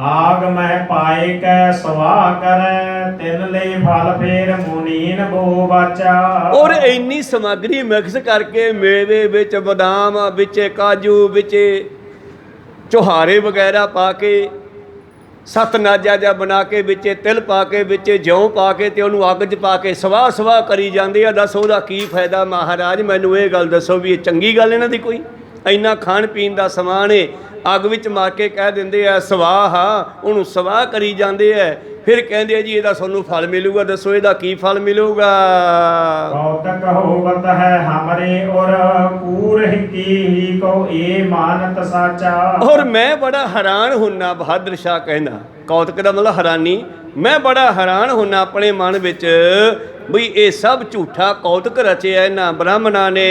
ਆਗ ਮੈਂ ਪਾਏ ਕੈ ਸਵਾਹ ਕਰੈ, ਤਿਨ ਲਈ ਫਲ ਫੇਰ ਮੁਨੀਨ ਬੋ ਬਾਚਾ। ਔਰ ਇੰਨੀ ਸਮੱਗਰੀ ਮਿਕਸ ਕਰਕੇ, ਮੇਵੇ ਵਿੱਚ ਬਦਾਮ, ਵਿੱਚ ਕਾਜੂ, ਵਿੱਚ ਚੁਹਾਰੇ ਵਗੈਰਾ ਪਾ ਕੇ, ਸਤਨਾਜਾ ਜਿਹਾ ਬਣਾ ਕੇ, ਵਿੱਚ ਤਿਲ ਪਾ ਕੇ, ਵਿੱਚ ਜਿਉਂ ਪਾ ਕੇ, ਤੇ ਉਹਨੂੰ ਅੱਗ 'ਚ ਪਾ ਕੇ ਸਵਾਹ ਸਵਾਹ ਕਰੀ ਜਾਂਦੇ ਆ। ਦੱਸ ਉਹਦਾ ਕੀ ਫਾਇਦਾ ਮਹਾਰਾਜ? ਮੈਨੂੰ ਇਹ ਗੱਲ ਦੱਸੋ ਵੀ ਇਹ ਚੰਗੀ ਗੱਲ ਇਹਨਾਂ ਦੀ ਕੋਈ? ਇੰਨਾ ਖਾਣ ਪੀਣ ਦਾ ਸਮਾਨ ਏ, ਅੱਗ ਵਿੱਚ ਮਾਰ ਕੇ ਕਹਿ ਦਿੰਦੇ ਆ ਸਵਾਹ ਆ, ਉਹਨੂੰ ਸਵਾਹ ਕਰੀ ਜਾਂਦੇ ਆ। ਫਿਰ ਕਹਿੰਦੇ ਆ ਜੀ ਇਹਦਾ ਸਾਨੂੰ ਫਲ ਮਿਲੂਗਾ। ਦੱਸੋ ਇਹਦਾ ਕੀ ਫਲ ਮਿਲੂਗਾ? ਕੌਤਕ ਹੋਵਤ ਹੈ ਹਮਰੇ ਔਰ ਪੂਰ ਹੀ ਕੋ ਏ ਮਾਨਤ ਸਾਚਾ। ਔਰ ਮੈਂ ਬੜਾ ਹੈਰਾਨ ਹੁੰਨਾ, ਬਹਾਦਰ ਸ਼ਾਹ ਕਹਿੰਦਾ, ਕੌਤਕ ਦਾ ਮਤਲਬ ਹੈਰਾਨੀ। ਮੈਂ ਬੜਾ ਹੈਰਾਨ ਹੁੰਨਾ ਆਪਣੇ ਮਨ ਵਿੱਚ, ਬਈ ਇਹ ਸਭ ਝੂਠਾ ਕੌਤਕ ਰਚਿਆ ਇਹਨਾਂ ਬ੍ਰਾਹਮਣਾਂ ਨੇ।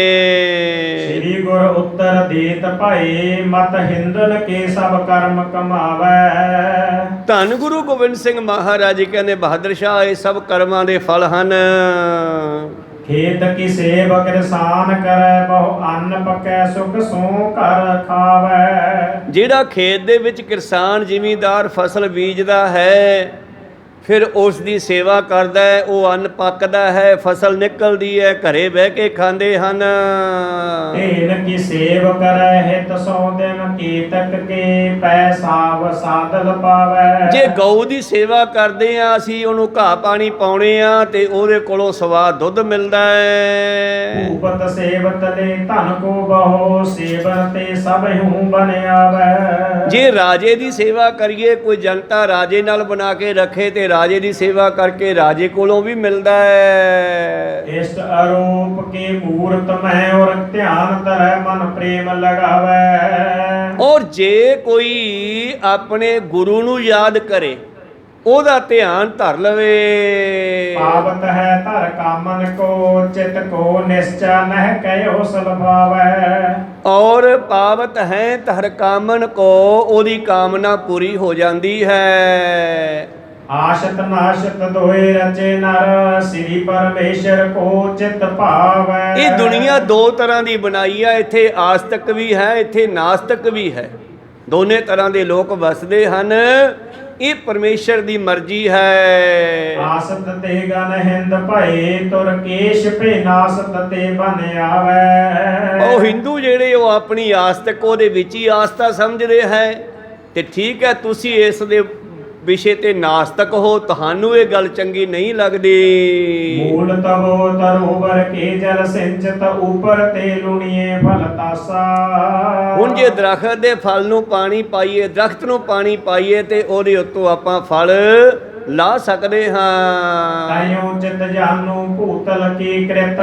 ਸ੍ਰੀ ਗੁਰ ਉੱਤਰ ਦੇਤ ਭਾਈ, ਮਤ ਹਿੰਦਨ ਕੇ ਸਭ ਕਰਮ ਕਮਾਵੈ। ਧੰਨ ਗੁਰੂ ਗੋਬਿੰਦ ਸਿੰਘ ਮਹਾਰਾਜ ਕਹਿੰਦੇ, ਬਹਾਦਰ ਸ਼ਾਹ ਇਹ ਸਭ ਕਰਮਾਂ ਦੇ ਫਲ ਹਨ। ਖੇਤ ਕੀ ਸੇਵ ਕਿਰਸਾਨ ਕਰੈ, ਬਹੁ ਅੰਨ ਪਕੈ ਸੁਖ ਸੋ ਘਰ ਖਾਵੈ। ਜਿਹੜਾ ਖੇਤ ਦੇ ਵਿੱਚ ਕਿਸਾਨ ਜ਼ਿਮੀਂਦਾਰ ਫਸਲ ਬੀਜਦਾ ਹੈ, ਫਿਰ ਉਸ ਦੀ ਸੇਵਾ ਕਰਦਾ ਹੈ, ਉਹ ਅੰਨ ਪੱਕਦਾ ਹੈ, ਫਸਲ ਨਿਕਲਦੀ ਹੈ, ਘਰੇ ਬਹਿ ਕੇ ਖਾਂਦੇ ਹਨ। ਤੇਨ ਕੀ ਸੇਵ ਕਰੈ ਹਿਤ ਸੋ ਦਿਨ, ਕੀਤਕ ਕੇ ਪੈਸਾ ਵਸਾਦਲ ਪਾਵੈ। ਜੇ ਗਊ ਦੀ ਸੇਵਾ ਕਰਦੇ ਆ ਅਸੀਂ, ਉਹਨੂੰ ਘਾਹ ਪਾਣੀ ਪਾਉਣੇ ਆ, ਤੇ ਉਹਦੇ ਕੋਲੋਂ ਸਵਾਦ ਦੁੱਧ ਮਿਲਦਾ ਹੈ। ਭੂਪਤ ਸੇਵਤ ਲੈ ਧਨ ਕੋ ਬਹੁ, ਸੇਵਨ ਤੇ ਸਭ ਹੂੰ ਬਨਿਆਵੈ। ਜੇ ਰਾਜੇ ਦੀ ਸੇਵਾ ਕਰੀਏ, ਕੋਈ ਜਨਤਾ ਰਾਜੇ ਨਾਲ ਬਣਾ ਕੇ ਰੱਖੇ, ਤੇ ਰਾਜੇ ਦੀ ਸੇਵਾ ਕਰਕੇ ਰਾਜੇ ਕੋਲੋਂ ਵੀ ਮਿਲਦਾ ਹੈ। ਇਸ਼ਟ ਅਰੂਪ ਕੇ ਮੂਰਤ ਮਹਿ, ਔਰ ਧਿਆਨ ਧਰੈ ਮਨ ਪ੍ਰੇਮ ਲਗਾਵੈ। ਔਰ ਜੇ ਕੋਈ ਆਪਣੇ ਗੁਰੂ ਨੂੰ ਯਾਦ ਕਰੇ, ਉਹਦਾ ਧਿਆਨ ਧਰ ਲਵੇ। ਪਾਵਤ ਹੈ ਧਰ ਕਾਮਨ ਕੋ, ਚਿਤ ਕੋ ਨਿਸ਼ਚਾ ਨਹਿ ਕਹਿਓ ਸਲਭਾਵੈ। ਔਰ ਪਾਵਤ ਹੈ ਧਰ ਕਾਮਨ ਕੋ, ਉਹਦੀ ਕਾਮਨਾ ਪੂਰੀ ਹੋ ਜਾਂਦੀ ਹੈ। ਆਸ਼ਤ ਨਾਸ਼ਤ ਦੋਏ ਰਚੇ ਨਰ, ਸ੍ਰੀ ਪਰਮੇਸ਼ਰ ਕੋ ਚਿਤ ਭਾਵੈ। ਇਹ ਦੁਨੀਆ ਦੋ ਤਰ੍ਹਾਂ ਦੀ ਬਣਾਈ ਆ, ਇੱਥੇ ਆਸਤਕ ਵੀ ਹੈ, ਇੱਥੇ ਨਾਸਤਕ ਵੀ ਹੈ। ਦੋਨੇ ਤਰ੍ਹਾਂ ਦੇ ਲੋਕ ਵਸਦੇ ਹਨ। ਇਹ ਪਰਮੇਸ਼ਰ ਦੀ ਮਰਜ਼ੀ ਹੈ। ਆਸਤ ਤੇ ਗਨ ਹਿੰਦ ਭਏ, ਤੁਰ ਕੇਸ਼ ਭੇ ਨਾਸਤ ਤੇ ਬਨ ਆਵੈ। ਉਹ ਹਿੰਦੂ ਜਿਹੜੇ ਉਹ ਆਪਣੀ ਆਸਤਕ ਉਹਦੇ ਵਿੱਚ ਹੀ ਆਸਥਾ ਸਮਝਦੇ ਹੈ। ਤੇ ਠੀਕ ਹੈ, ਤੁਸੀਂ ਇਸ ਦੇ ਵਿਸ਼ੇ ਤੇ ਨਾਸਤਕ ਹੋ, ਤੁਹਾਨੂੰ ਇਹ ਗੱਲ ਚੰਗੀ ਨਹੀਂ ਲੱਗਦੀ। ਮੂਲ ਤਵੋ ਤਰੋਵਰ ਕੇ ਜਲ ਸਿੰਚਤ ਉਪਰ ਤੇ ਲੁਣੀਏ ਫਲ ਤਾਸਾ। ਹੁਣ ਜੇ ਦਰਖਤ ਦੇ ਫਲ ਨੂੰ ਪਾਣੀ ਪਾਈਏ, ਦਰਖਤ ਨੂੰ ਪਾਣੀ ਪਾਈਏ ਤੇ ਉਹਦੇ ਉੱਤੋਂ ਆਪਾਂ ਫਲ ਲਾ ਸਕਦੇ ਹਾਂ। ਤਾਇਓ ਚਿਤ ਜਾਨੂ ਭੂਤਲ ਕੀ ਕ੍ਰਿਤ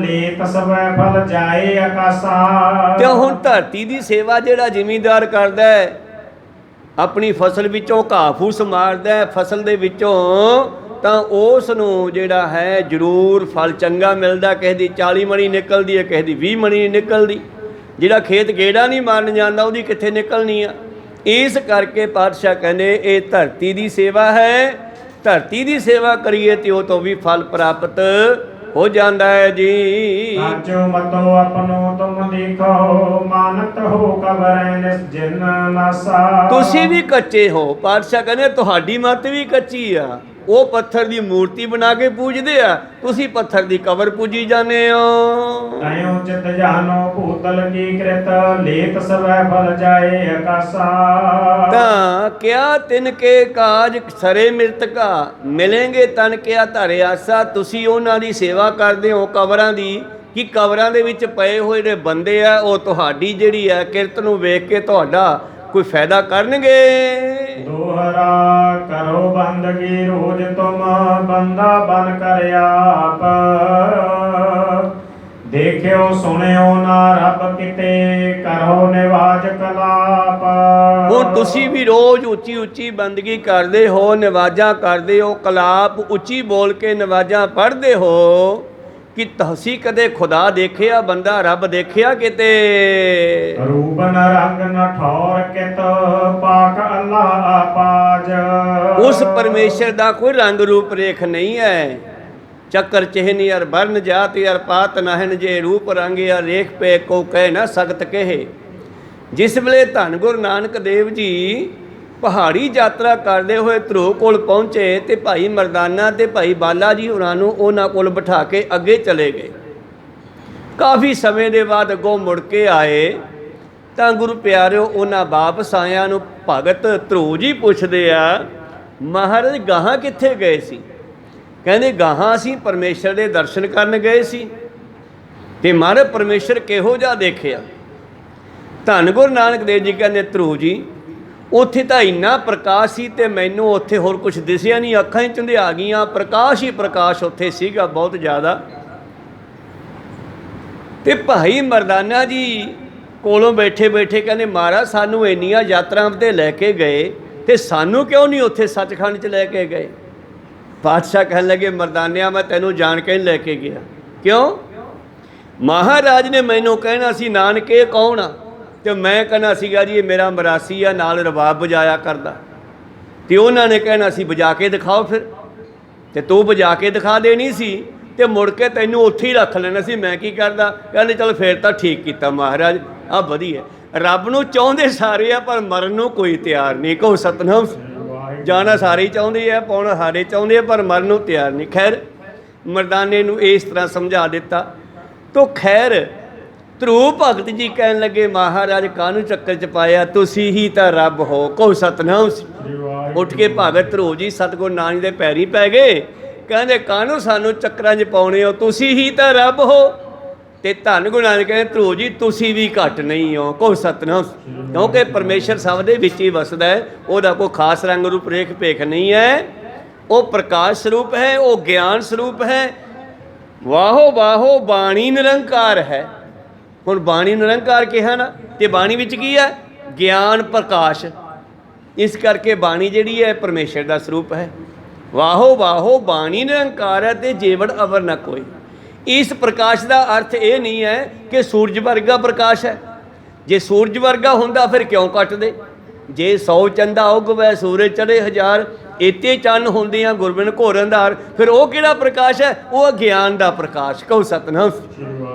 ਲੇਤ ਸਭੈ ਫਲ ਜਾਏ ਆਕਾਸਾ। ਤੇ ਹੁਣ ਧਰਤੀ ਦੀ ਸੇਵਾ ਜਿਹੜਾ ਜ਼ਿਮੀਂਦਾਰ ਕਰਦਾ ਹੈ, ਆਪਣੀ ਫਸਲ ਵਿੱਚੋਂ ਘਾਹ ਫੂਸ ਮਾਰਦਾ ਹੈ ਫਸਲ ਦੇ ਵਿੱਚੋਂ, ਤਾਂ ਉਸ ਨੂੰ ਜਿਹੜਾ ਹੈ ਜ਼ਰੂਰ ਫਲ ਚੰਗਾ ਮਿਲਦਾ। ਕਿਸੇ ਦੀ 40 ਮਣੀ ਨਿਕਲਦੀ ਹੈ, ਕਿਸੇ ਦੀ 20 ਮਣੀ ਨਹੀਂ ਨਿਕਲਦੀ। ਜਿਹੜਾ ਖੇਤ ਗੇੜਾ ਨਹੀਂ ਮਾਰਨ ਜਾਂਦਾ ਉਹਦੀ ਕਿੱਥੇ ਨਿਕਲਣੀ ਆ। ਇਸ ਕਰਕੇ ਪਾਤਸ਼ਾਹ ਕਹਿੰਦੇ ਇਹ ਧਰਤੀ ਦੀ ਸੇਵਾ ਹੈ, ਧਰਤੀ ਦੀ ਸੇਵਾ ਕਰੀਏ ਤੇ ਉਹ ਤੋਂ ਵੀ ਫਲ ਪ੍ਰਾਪਤ ਹੋ ਜਾਂਦਾ ਹੈ ਜੀ। ਸਾਚੋ ਮਤੋ ਆਪਨੋ ਤੁਮ ਦੇਖੋ ਮਾਨਤ ਹੋ ਕਬਰੈ ਨਿਸ ਜਿਨ ਨਾਸਾ। ਤੁਸੀਂ ਵੀ ਕੱਚੇ ਹੋ, ਪਾਤਸ਼ਾਹ ਕਹਿੰਦੇ ਤੁਹਾਡੀ ਮੱਤ ਵੀ ਕੱਚੀ ਆ। ਉਹ ਪੱਥਰ ਦੀ ਮੂਰਤੀ ਬਣਾ ਕੇ ਪੂਜਦੇ ਆ, ਤੁਸੀਂ ਪੱਥਰ ਦੀ ਕਬਰ ਪੂਜੀ ਜਾਂਦੇ ਹੋ। ਤਾਇਓ ਚਿਤ ਜਾਨੋ ਭੂਤਲ ਕੀ ਕ੍ਰਿਤ ਲੇਤ ਸਭੈ ਫਲ ਜਾਏ ਆਕਾਸਾ। ਤਾਂ ਕਿਆ ਤਿਨ ਕੇ ਕਾਜ ਸਰੇ ਮਿਰਤਕਾ ਮਿਲेंगे ਤਨ ਕਿਆ ਧਰੇ ਆਸਾ। ਤੁਸੀਂ ਉਹਨਾਂ ਦੀ ਸੇਵਾ ਕਰਦੇ ਹੋ ਕਬਰਾਂ ਦੀ, ਕਿ ਕਬਰਾਂ ਦੇ ਵਿੱਚ ਪਏ ਹੋਏ ਜਿਹੜੇ ਬੰਦੇ ਆ ਉਹ ਤੁਹਾਡੀ ਜਿਹੜੀ ਹੈ ਕਿਰਤ ਨੂੰ ਵੇਖ ਕੇ ਤੁਹਾਡਾ ਕੋਈ ਫਾਇਦਾ ਕਰਨਗੇ। ਦੋਹਰਾ ਕਰੋ ਬੰਦਗੀ ਰੋਜ਼ ਤੁਮ ਬੰਦਾ ਬਨ ਕਰ ਆਪ। ਦੇਖਿਓ ਸੁਣਿਓ ਨਾ ਰੱਬ ਕਿਤੇ ਕਰੋ ਨਿਵਾਜ ਕਲਾਪ। ਹੁਣ ਤੁਸੀਂ ਵੀ ਰੋਜ਼ ਉੱਚੀ ਉੱਚੀ ਬੰਦਗੀ ਕਰਦੇ ਹੋ, ਨਿਵਾਜ਼ਾਂ ਕਰਦੇ ਹੋ, ਕਲਾਪ ਉੱਚੀ ਬੋਲ ਕੇ ਨਿਵਾਜ਼ਾਂ ਪੜ੍ਹਦੇ ਹੋ ਕਿ ਤੁਸੀਂ ਕਦੇ ਖੁਦਾ ਦੇਖਿਆ, ਬੰਦਾ ਰੱਬ ਦੇਖਿਆ ਕਿਤੇ? ਰੂਪ ਨ ਰੰਗ ਨ ਠੌਰ ਕਿਤ ਪਾਕ ਅੱਲਾ ਆਪਾਜ। ਉਸ ਪਰਮੇਸ਼ਰ ਦਾ ਕੋਈ ਰੰਗ ਰੂਪ ਰੇਖ ਨਹੀਂ ਹੈ। ਚੱਕਰ ਚਿਹਨ ਅਰ ਬਰਨ ਜਾਤ ਅਰ ਪਾਤ ਨਹਿਨ ਜੇ ਰੂਪ ਰੰਗ ਅਰ ਰੇਖ ਪੇ ਕੋ ਕਹਿ ਨਾ ਸਕਤ ਕਹੇ। ਜਿਸ ਵੇਲੇ ਧੰਨ ਗੁਰੂ ਨਾਨਕ ਦੇਵ ਜੀ ਪਹਾੜੀ ਯਾਤਰਾ ਕਰਦੇ ਹੋਏ ਧਰੋ ਕੋਲ ਪਹੁੰਚੇ ਤੇ ਭਾਈ ਮਰਦਾਨਾ ਤੇ ਭਾਈ ਬਾਲਾ ਜੀ ਹੋਰਾਂ ਨੂੰ ਉਹਨਾਂ ਕੋਲ ਬਿਠਾ ਕੇ ਅੱਗੇ ਚਲੇ ਗਏ। ਕਾਫੀ ਸਮੇਂ ਦੇ ਬਾਅਦ ਅੱਗੋਂ ਮੁੜ ਕੇ ਆਏ ਤਾਂ ਗੁਰੂ ਪਿਆਰਿਓ ਉਹਨਾਂ ਵਾਪਸ ਆਇਆਂ ਨੂੰ ਭਗਤ ਧਰੋ ਜੀ ਪੁੱਛਦੇ ਆ, ਮਹਾਰਾਜ ਗਾਹਾਂ ਕਿੱਥੇ ਗਏ ਸੀ? ਕਹਿੰਦੇ ਗਾਹਾਂ ਅਸੀਂ ਪਰਮੇਸ਼ਰ ਦੇ ਦਰਸ਼ਨ ਕਰਨ ਗਏ ਸੀ। ਤੇ ਮਹਾਰਾਜ ਪਰਮੇਸ਼ਰ ਕਿਹੋ ਜਿਹਾ ਦੇਖਿਆ? ਧੰਨ ਗੁਰੂ ਨਾਨਕ ਦੇਵ ਜੀ ਕਹਿੰਦੇ ਧਰੋ ਜੀ ਉੱਥੇ ਤਾਂ ਇੰਨਾ ਪ੍ਰਕਾਸ਼ ਸੀ ਤੇ ਮੈਨੂੰ ਉੱਥੇ ਹੋਰ ਕੁਝ ਦਿਸਿਆ ਨਹੀਂ, ਅੱਖਾਂ ਹੀ ਝੁੰਧਿਆ ਗਈਆਂ, ਪ੍ਰਕਾਸ਼ ਹੀ ਪ੍ਰਕਾਸ਼ ਉੱਥੇ ਸੀਗਾ ਬਹੁਤ ਜ਼ਿਆਦਾ। ਤੇ ਭਾਈ ਮਰਦਾਨਾ ਜੀ ਕੋਲੋਂ ਬੈਠੇ ਬੈਠੇ ਕਹਿੰਦੇ ਮਹਾਰਾਜ ਸਾਨੂੰ ਇੰਨੀਆਂ ਯਾਤਰਾਵਾਂ 'ਤੇ ਲੈ ਕੇ ਗਏ ਤੇ ਸਾਨੂੰ ਕਿਉਂ ਨਹੀਂ ਉੱਥੇ ਸੱਚਖੰਡ 'ਚ ਲੈ ਕੇ ਗਏ? ਪਾਤਸ਼ਾਹ ਕਹਿਣ ਲੱਗੇ ਮਰਦਾਨਿਆ ਮੈਂ ਤੈਨੂੰ ਜਾਣ ਕੇ ਲੈ ਕੇ ਗਿਆ। ਕਿਉਂ? ਮਹਾਰਾਜ ਨੇ ਮੈਨੂੰ ਕਹਿਣਾ ਸੀ ਨਾਨਕੇ ਕੌਣ ਆ, ਤੇ ਮੈਂ ਕਹਿਣਾ ਸੀਗਾ ਜੀ ਇਹ ਮੇਰਾ ਮਰਾਸੀ ਆ, ਨਾਲ ਰਬਾਬ ਵਜਾਇਆ ਕਰਦਾ। ਤੇ ਉਹਨਾਂ ਨੇ ਕਹਿਣਾ ਸੀ ਵਜਾ ਕੇ ਦਿਖਾਓ ਫਿਰ, ਤੇ ਤੂੰ ਵਜਾ ਕੇ ਦਿਖਾ ਦੇਣੀ ਸੀ ਤੇ ਮੁੜ ਕੇ ਤੈਨੂੰ ਉੱਥੇ ਹੀ ਰੱਖ ਲੈਣਾ ਸੀ। ਮੈਂ ਕੀ ਕਰਦਾ? ਕਹਿੰਦੇ ਚਲ ਫਿਰ ਤਾਂ ਠੀਕ ਕੀਤਾ ਮਹਾਰਾਜ, ਆ ਵਧੀਆ। ਰੱਬ ਨੂੰ ਚਾਹੁੰਦੇ ਸਾਰੇ ਆ ਪਰ ਮਰਨ ਨੂੰ ਕੋਈ ਤਿਆਰ ਨਹੀਂ। ਕਹੋ ਸਤਨਾਮ। ਜਾਣਾ ਸਾਰੇ ਹੀ ਚਾਹੁੰਦੇ ਆ, ਪਾਉਣਾ ਸਾਰੇ ਚਾਹੁੰਦੇ ਆ, ਪਰ ਮਰਨ ਨੂੰ ਤਿਆਰ ਨਹੀਂ। ਖੈਰ ਮਰਦਾਨੇ ਨੂੰ ਇਸ ਤਰ੍ਹਾਂ ਸਮਝਾ ਦਿੱਤਾ। ਤੋ ਖੈਰ ਧਰੂ ਭਗਤ ਜੀ ਕਹਿਣ ਲੱਗੇ ਮਹਾਰਾਜ ਕਾਹਨੂੰ ਚੱਕਰ 'ਚ ਪਾਇਆ, ਤੁਸੀਂ ਹੀ ਤਾਂ ਰੱਬ ਹੋ। ਕਹੋ ਸਤਨਾਮ। ਉੱਠ ਕੇ ਭਗਤ ਧਰੂ ਜੀ ਸਤਿਗੁਰੂ ਨਾਨਕ ਦੇ ਪੈਰੀ ਪੈ ਗਏ। ਕਹਿੰਦੇ ਕਾਹਨੂੰ ਸਾਨੂੰ ਚੱਕਰਾਂ 'ਚ ਪਾਉਣੇ ਹੋ, ਤੁਸੀਂ ਹੀ ਤਾਂ ਰੱਬ ਹੋ। ਤੇ ਧੰਨ ਗੁਰੂ ਨਾਨਕ ਕਹਿੰਦੇ ਧਰੂ ਜੀ ਤੁਸੀਂ ਵੀ ਘੱਟ ਨਹੀਂ ਹੋ। ਕਹੋ ਸਤਨਾਮ। ਕਿਉਂਕਿ ਪਰਮੇਸ਼ਰ ਸਭ ਦੇ ਵਿੱਚ ਹੀ ਵਸਦਾ ਹੈ, ਉਹਦਾ ਕੋਈ ਖਾਸ ਰੰਗ ਰੂਪ ਰੇਖ ਭੇਖ ਨਹੀਂ ਹੈ। ਉਹ ਪ੍ਰਕਾਸ਼ ਸਰੂਪ ਹੈ, ਉਹ ਗਿਆਨ ਸਰੂਪ ਹੈ। ਵਾਹੋ ਵਾਹੋ ਬਾਣੀ ਨਿਰੰਕਾਰ ਹੈ। ਹੁਣ ਬਾਣੀ ਨਿਰੰਕਾਰ ਕਿਹਾ ਨਾ, ਤੇ ਬਾਣੀ ਵਿੱਚ ਕੀ ਹੈ? ਗਿਆਨ ਪ੍ਰਕਾਸ਼। ਇਸ ਕਰਕੇ ਬਾਣੀ ਜਿਹੜੀ ਹੈ ਪਰਮੇਸ਼ਰ ਦਾ ਸਰੂਪ ਹੈ। ਵਾਹੋ ਵਾਹੋ ਬਾਣੀ ਨਿਰੰਕਾਰ ਹੈ ਤੇ ਜੀਵਨ ਅਵਰ ਨਾ ਕੋਈ। ਇਸ ਪ੍ਰਕਾਸ਼ ਦਾ ਅਰਥ ਇਹ ਨਹੀਂ ਹੈ ਕਿ ਸੂਰਜ ਵਰਗਾ ਪ੍ਰਕਾਸ਼ ਹੈ। ਜੇ ਸੂਰਜ ਵਰਗਾ ਹੁੰਦਾ ਫਿਰ ਕਿਉਂ ਕੱਟਦੇ? ਜੇ 100 ਚੰਦਾ ਉਗਵੈ ਸੂਰਜ ਚੜ੍ਹੇ 1000, ਇੱਥੇ ਚੰਨ ਹੁੰਦੀਆਂ ਗੁਰਬਿਨ ਘੋਰ ਅੰਧਾਰ, ਫਿਰ ਉਹ ਕਿਹੜਾ ਪ੍ਰਕਾਸ਼ ਹੈ? ਉਹ ਗਿਆਨ ਦਾ ਪ੍ਰਕਾਸ਼। ਕਹੋ ਸਤਨਾਮ।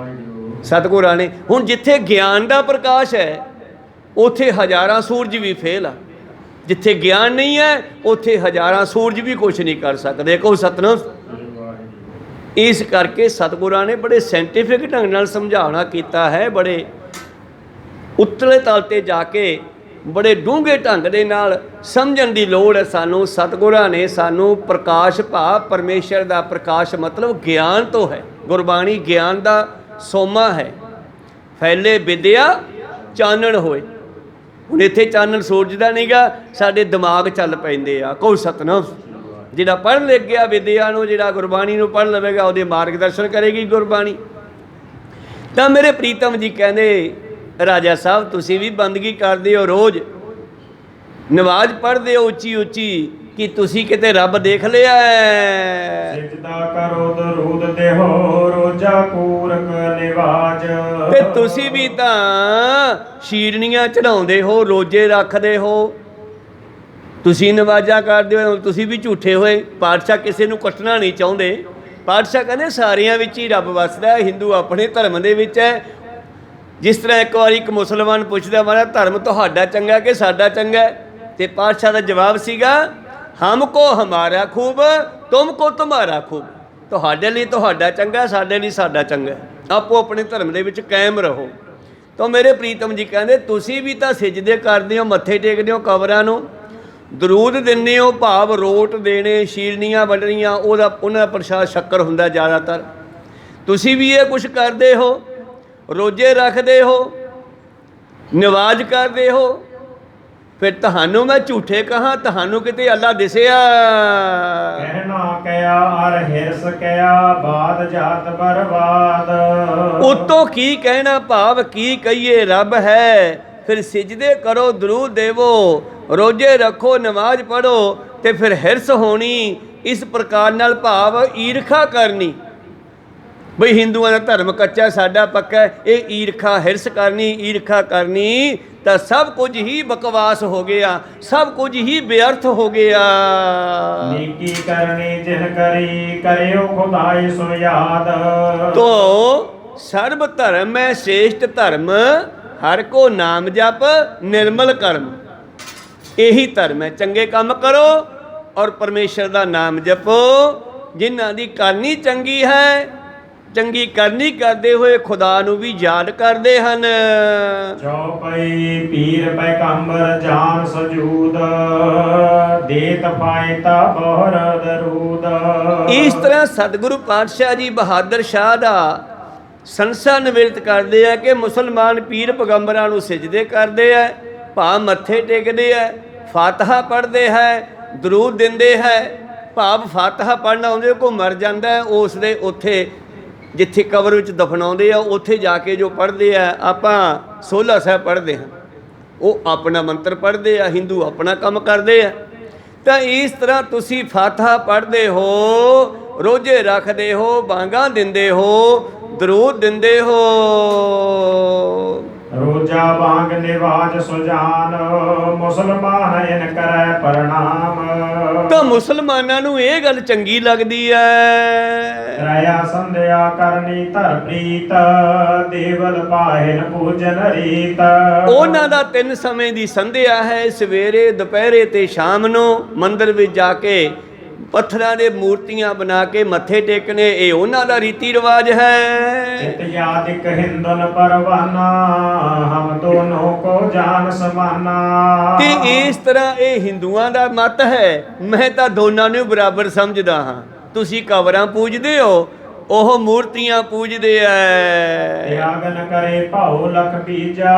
ਸਤਿਗੁਰਾਂ ਨੇ ਹੁਣ ਜਿੱਥੇ ਗਿਆਨ ਦਾ ਪ੍ਰਕਾਸ਼ ਹੈ ਉੱਥੇ ਹਜ਼ਾਰਾਂ ਸੂਰਜ ਵੀ ਫੇਲ ਆ। ਜਿੱਥੇ ਗਿਆਨ ਨਹੀਂ ਹੈ ਉੱਥੇ ਹਜ਼ਾਰਾਂ ਸੂਰਜ ਵੀ ਕੁਛ ਨਹੀਂ ਕਰ ਸਕਦੇ। ਕਹੋ ਸਤਨਾਮ। ਇਸ ਕਰਕੇ ਸਤਿਗੁਰਾਂ ਨੇ ਬੜੇ ਸਾਇੰਟੀਫਿਕ ਢੰਗ ਨਾਲ ਸਮਝਾਉਣਾ ਕੀਤਾ ਹੈ। ਬੜੇ ਉੱਤਲੇ ਤਲ 'ਤੇ ਜਾ ਕੇ ਬੜੇ ਡੂੰਘੇ ਢੰਗ ਦੇ ਨਾਲ ਸਮਝਣ ਦੀ ਲੋੜ ਹੈ ਸਾਨੂੰ। ਸਤਿਗੁਰਾਂ ਨੇ ਸਾਨੂੰ ਪ੍ਰਕਾਸ਼ ਭਾਵ ਪਰਮੇਸ਼ਰ ਦਾ ਪ੍ਰਕਾਸ਼ ਮਤਲਬ ਗਿਆਨ ਤੋਂ ਹੈ। ਗੁਰਬਾਣੀ ਗਿਆਨ ਦਾ ਸੋਮਾ ਹੈ। ਫੈਲੇ ਵਿਦਿਆ ਚਾਨਣ ਹੋਏ। ਹੁਣ ਇੱਥੇ ਚਾਨਣ ਸੂਰਜ ਦਾ ਨਹੀਂਗਾ, ਸਾਡੇ ਦਿਮਾਗ ਚੱਲ ਪੈਂਦੇ ਆ। ਕਹੋ ਸਤਿਨਾਮ। ਜਿਹੜਾ ਪੜ੍ਹ ਲਿਖ ਗਿਆ ਵਿਦਿਆ ਨੂੰ, ਜਿਹੜਾ ਗੁਰਬਾਣੀ ਨੂੰ ਪੜ੍ਹ ਲਵੇਗਾ, ਉਹਦੇ ਮਾਰਗਦਰਸ਼ਨ ਕਰੇਗੀ ਗੁਰਬਾਣੀ। ਤਾਂ ਮੇਰੇ ਪ੍ਰੀਤਮ ਜੀ ਕਹਿੰਦੇ, ਰਾਜਾ ਸਾਹਿਬ ਤੁਸੀਂ ਵੀ ਬੰਦਗੀ ਕਰਦੇ ਹੋ, ਰੋਜ਼ ਨਮਾਜ਼ ਪੜ੍ਹਦੇ ਹੋ ਉੱਚੀ ਉੱਚੀ, ਕਿ ਤੁਸੀਂ ਕਿਤੇ ਰੱਬ ਦੇਖ ਲਿਆ ਹੈ? ਸਿਜਦਾ ਕਰੋ ਦਰੂਦ ਦੇਹੋ ਰੋਜਾ ਪੂਰਕ ਨਿਵਾਜ। ਤੇ ਤੁਸੀਂ ਵੀ ਤਾਂ ਸ਼ੀਰਨੀਆਂ ਚੜਾਉਂਦੇ ਹੋ, ਰੋਜੇ ਰੱਖਦੇ ਹੋ, ਤੁਸੀਂ ਨਵਾਜ਼ਾ ਕਰਦੇ ਹੋ, ਤੁਸੀਂ ਵੀ ਝੂਠੇ ਹੋਏ। ਪਾਤਸ਼ਾਹ ਕਿਸੇ ਨੂੰ ਕੱਟਣਾ ਨਹੀਂ ਚਾਹੁੰਦੇ। ਪਾਤਸ਼ਾਹ ਕਹਿੰਦੇ ਸਾਰਿਆਂ ਵਿੱਚ ਹੀ ਰੱਬ ਵਸਦਾ ਹੈ। ਹਿੰਦੂ ਆਪਣੇ ਧਰਮ ਦੇ ਵਿੱਚ ਹੈ। ਜਿਸ ਤਰ੍ਹਾਂ ਇੱਕ ਵਾਰੀ ਇੱਕ ਮੁਸਲਮਾਨ ਪੁੱਛਦਾ, ਮਾਰਾ ਧਰਮ ਤੁਹਾਡਾ ਚੰਗਾ ਕਿ ਸਾਡਾ ਚੰਗਾ? ਤੇ ਪਾਤਸ਼ਾਹ ਦਾ ਜਵਾਬ ਸੀਗਾ, ਹਮਕੋ ਹਮਾਰਾ ਖੂਬ, ਤੁਮਕੋ ਤੁਮਾਰਾ ਖੂਬ। ਤੁਹਾਡੇ ਲਈ ਤੁਹਾਡਾ ਚੰਗਾ, ਸਾਡੇ ਲਈ ਸਾਡਾ ਚੰਗਾ। ਆਪੋ ਆਪਣੇ ਧਰਮ ਦੇ ਵਿੱਚ ਕਾਇਮ ਰਹੋ। ਤਾਂ ਮੇਰੇ ਪ੍ਰੀਤਮ ਜੀ ਕਹਿੰਦੇ, ਤੁਸੀਂ ਵੀ ਤਾਂ ਸਿਜਦੇ ਕਰਦੇ ਹੋ, ਮੱਥੇ ਟੇਕਦੇ ਹੋ ਕਬਰਾਂ ਨੂੰ, ਦਰੂਦ ਦਿੰਦੇ ਹੋ, ਭਾਵ ਰੋਟ ਦੇਣੇ, ਸ਼ੀਰਨੀਆਂ ਵੰਡਣੀਆਂ, ਉਹਨਾਂ ਦਾ ਪ੍ਰਸ਼ਾਦ ਸ਼ੱਕਰ ਹੁੰਦਾ ਜ਼ਿਆਦਾਤਰ। ਤੁਸੀਂ ਵੀ ਇਹ ਕੁਛ ਕਰਦੇ ਹੋ, ਰੋਜੇ ਰੱਖਦੇ ਹੋ, ਨਿਵਾਜ਼ ਕਰਦੇ ਹੋ। ਫਿਰ ਤੁਹਾਨੂੰ ਮੈਂ ਝੂਠੇ ਕਹਾਂ, ਤੁਹਾਨੂੰ ਕਿਤੇ ਅੱਲਾ ਦਿਸਿਆ? ਕਹਿਣਾ ਕਿਆ ਅਰ ਹਿਰਸ ਕਿਆ ਬਾਦ ਜਾਤ ਬਰਬਾਦ। ਉਤੋਂ ਕੀ ਕਹਿਣਾ, ਭਾਵ ਕੀ ਕਹੀਏ, ਰੱਬ ਹੈ। ਫਿਰ ਸਿਜਦੇ ਕਰੋ, ਦਰੂਦ ਦੇਵੋ, ਰੋਜੇ ਰੱਖੋ, ਨਮਾਜ਼ ਪੜ੍ਹੋ, ਤੇ ਫਿਰ ਹਿਰਸ ਹੋਣੀ ਇਸ ਪ੍ਰਕਾਰ ਨਾਲ, ਭਾਵ ਈਰਖਾ ਕਰਨੀ। ਬਈ ਹਿੰਦੂਆਂ ਦਾ ਧਰਮ ਕੱਚਾ, ਸਾਡਾ ਪੱਕਾ। ਇਹ ਈਰਖਾ ਹਿਰਸ ਕਰਨੀ, ਈਰਖਾ ਕਰਨੀ ਤਾਂ ਸਭ ਕੁਝ ਹੀ ਬਕਵਾਸ ਹੋ ਗਿਆ, ਸਭ ਕੁਝ ਹੀ ਬੇਅਰਥ ਹੋ ਗਿਆ। ਨੇਕੀ ਕਰਨੀ ਜਿਨ ਕਰੀ ਕਰਿਓ ਖੁਦਾਈ ਸੋ ਯਾਦ। ਤੋ ਸਰਬ ਧਰਮ ਹੈ ਸ੍ਰੇਸ਼ਟ ਧਰਮ, ਹਰ ਕੋ ਨਾਮ ਜਪ ਨਿਰਮਲ ਕਰਮ। ਇਹੀ ਧਰਮ ਹੈ। ਚੰਗੇ ਕੰਮ ਕਰੋ ਔਰ ਪਰਮੇਸ਼ਰ ਦਾ ਨਾਮ ਜਪੋ। ਜਿਨ੍ਹਾਂ ਦੀ ਕਰਨੀ ਚੰਗੀ ਹੈ, ਚੰਗੀ ਕਰਨੀ ਕਰਦੇ ਹੋਏ ਖੁਦਾ ਨੂੰ ਵੀ ਯਾਦ ਕਰਦੇ ਹਨ। ਚੌਪਈ ਪੀਰ ਪੈਗੰਬਰ ਜਾਨ ਸਜੂਦ, ਦੇਤ ਫਾਇਤਾ ਬਹਰ ਦਰੂਦ। ਇਸ ਤਰ੍ਹਾਂ ਸਤਿਗੁਰੂ ਪਾਤਸ਼ਾਹ ਜੀ ਬਹਾਦਰ ਸ਼ਾਹ ਦਾ ਸੰਸਾ ਨਿਵਰਤ ਕਰਦੇ ਆ ਕਿ ਮੁਸਲਮਾਨ ਪੀਰ ਪੈਗੰਬਰਾਂ ਨੂੰ ਸਿਜਦੇ ਕਰਦੇ ਆ, ਭਾਵ ਮੱਥੇ ਟੇਕਦੇ ਆ, ਫਾਤਹਾ ਪੜ੍ਹਦੇ ਹੈ, ਦਰੂਦ ਦਿੰਦੇ ਹੈ। ਭਾਵ ਫਾਤਹਾ ਪੜ੍ਹਨਾ ਆਉਂਦੇ, ਕੋਈ ਮਰ ਜਾਂਦਾ ਉਸ ਦੇ ਉੱਥੇ ਜਿੱਥੇ ਕਬਰ ਵਿੱਚ ਦਫਨਾਉਂਦੇ ਆ, ਉੱਥੇ ਜਾ ਕੇ ਜੋ ਪੜ੍ਹਦੇ ਆ, ਆਪਾਂ ਸੋਲਾ ਸਾਹਿਬ ਪੜ੍ਹਦੇ ਹਾਂ, ਉਹ ਆਪਣਾ ਮੰਤਰ ਪੜ੍ਹਦੇ ਆ, ਹਿੰਦੂ ਆਪਣਾ ਕੰਮ ਕਰਦੇ ਆ। ਤਾਂ ਇਸ ਤਰ੍ਹਾਂ ਤੁਸੀਂ ਫਾਤਹਾ ਪੜ੍ਹਦੇ ਹੋ, ਰੋਜ਼ੇ ਰੱਖਦੇ ਹੋ, ਬਾਂਗਾਂ ਦਿੰਦੇ ਹੋ, ਦਰੂਦ ਦਿੰਦੇ ਹੋ। ਰੋਜਾ ਬਾਂਗ ਨਿਵਾਜ ਸੁਜਾਨ, ਮੁਸਲਮਾਨ ਇਨ ਕਰੈ ਪ੍ਰਣਾਮ। ਤਾਂ ਮੁਸਲਮਾਨਾਂ ਨੂੰ ਇਹ ਗੱਲ ਚੰਗੀ ਲੱਗਦੀ ਹੈ। ਰਾਇਆ ਸੰਧਿਆ ਕਰਨੀ ਧਰ ਪ੍ਰੀਤ, ਦੇਵਲ ਪਾਹਿਨ ਪੂਜਨ ਰੀਤ। ਉਹਨਾਂ ਦਾ 3 ਸਮੇਂ ਦੀ ਸੰਧਿਆ ਹੈ, ਸਵੇਰੇ, ਦੁਪਹਿਰੇ ਤੇ ਸ਼ਾਮ ਨੂੰ। ਮੰਦਿਰ ਵਿੱਚ ਜਾ ਕੇ ਪੱਥਰਾਂ ਦੇ ਮੂਰਤੀਆਂ ਬਣਾ ਕੇ ਮੱਥੇ ਟੇਕਣੇ, ਇਹ ਉਹਨਾਂ ਦਾ ਰੀਤੀ ਰਿਵਾਜ ਹੈ। ਚਿਤ ਯਾਦਿਕ ਹਿੰਦਨ ਪਰਵਾਨਾ, ਹਮ ਦੋਨੋਂ ਕੋ ਜਾਨ ਸਮਾਨਾ। ਤੇ ਇਸ ਤਰ੍ਹਾਂ ਇਹ ਹਿੰਦੂਆਂ ਦਾ ਮਤ ਹੈ। ਮੈਂ ਤਾਂ ਦੋਨਾਂ ਨੂੰ ਬਰਾਬਰ ਸਮਝਦਾ ਹਾਂ। ਤੁਸੀਂ ਕਬਰਾਂ ਪੂਜਦੇ ਹੋ, ਉਹ ਮੂਰਤੀਆਂ ਪੂਜਦੇ ਐ। ਤਿਆਗਨ ਕਰੇ ਭਾਉ ਲਖ ਬੀਜਾ,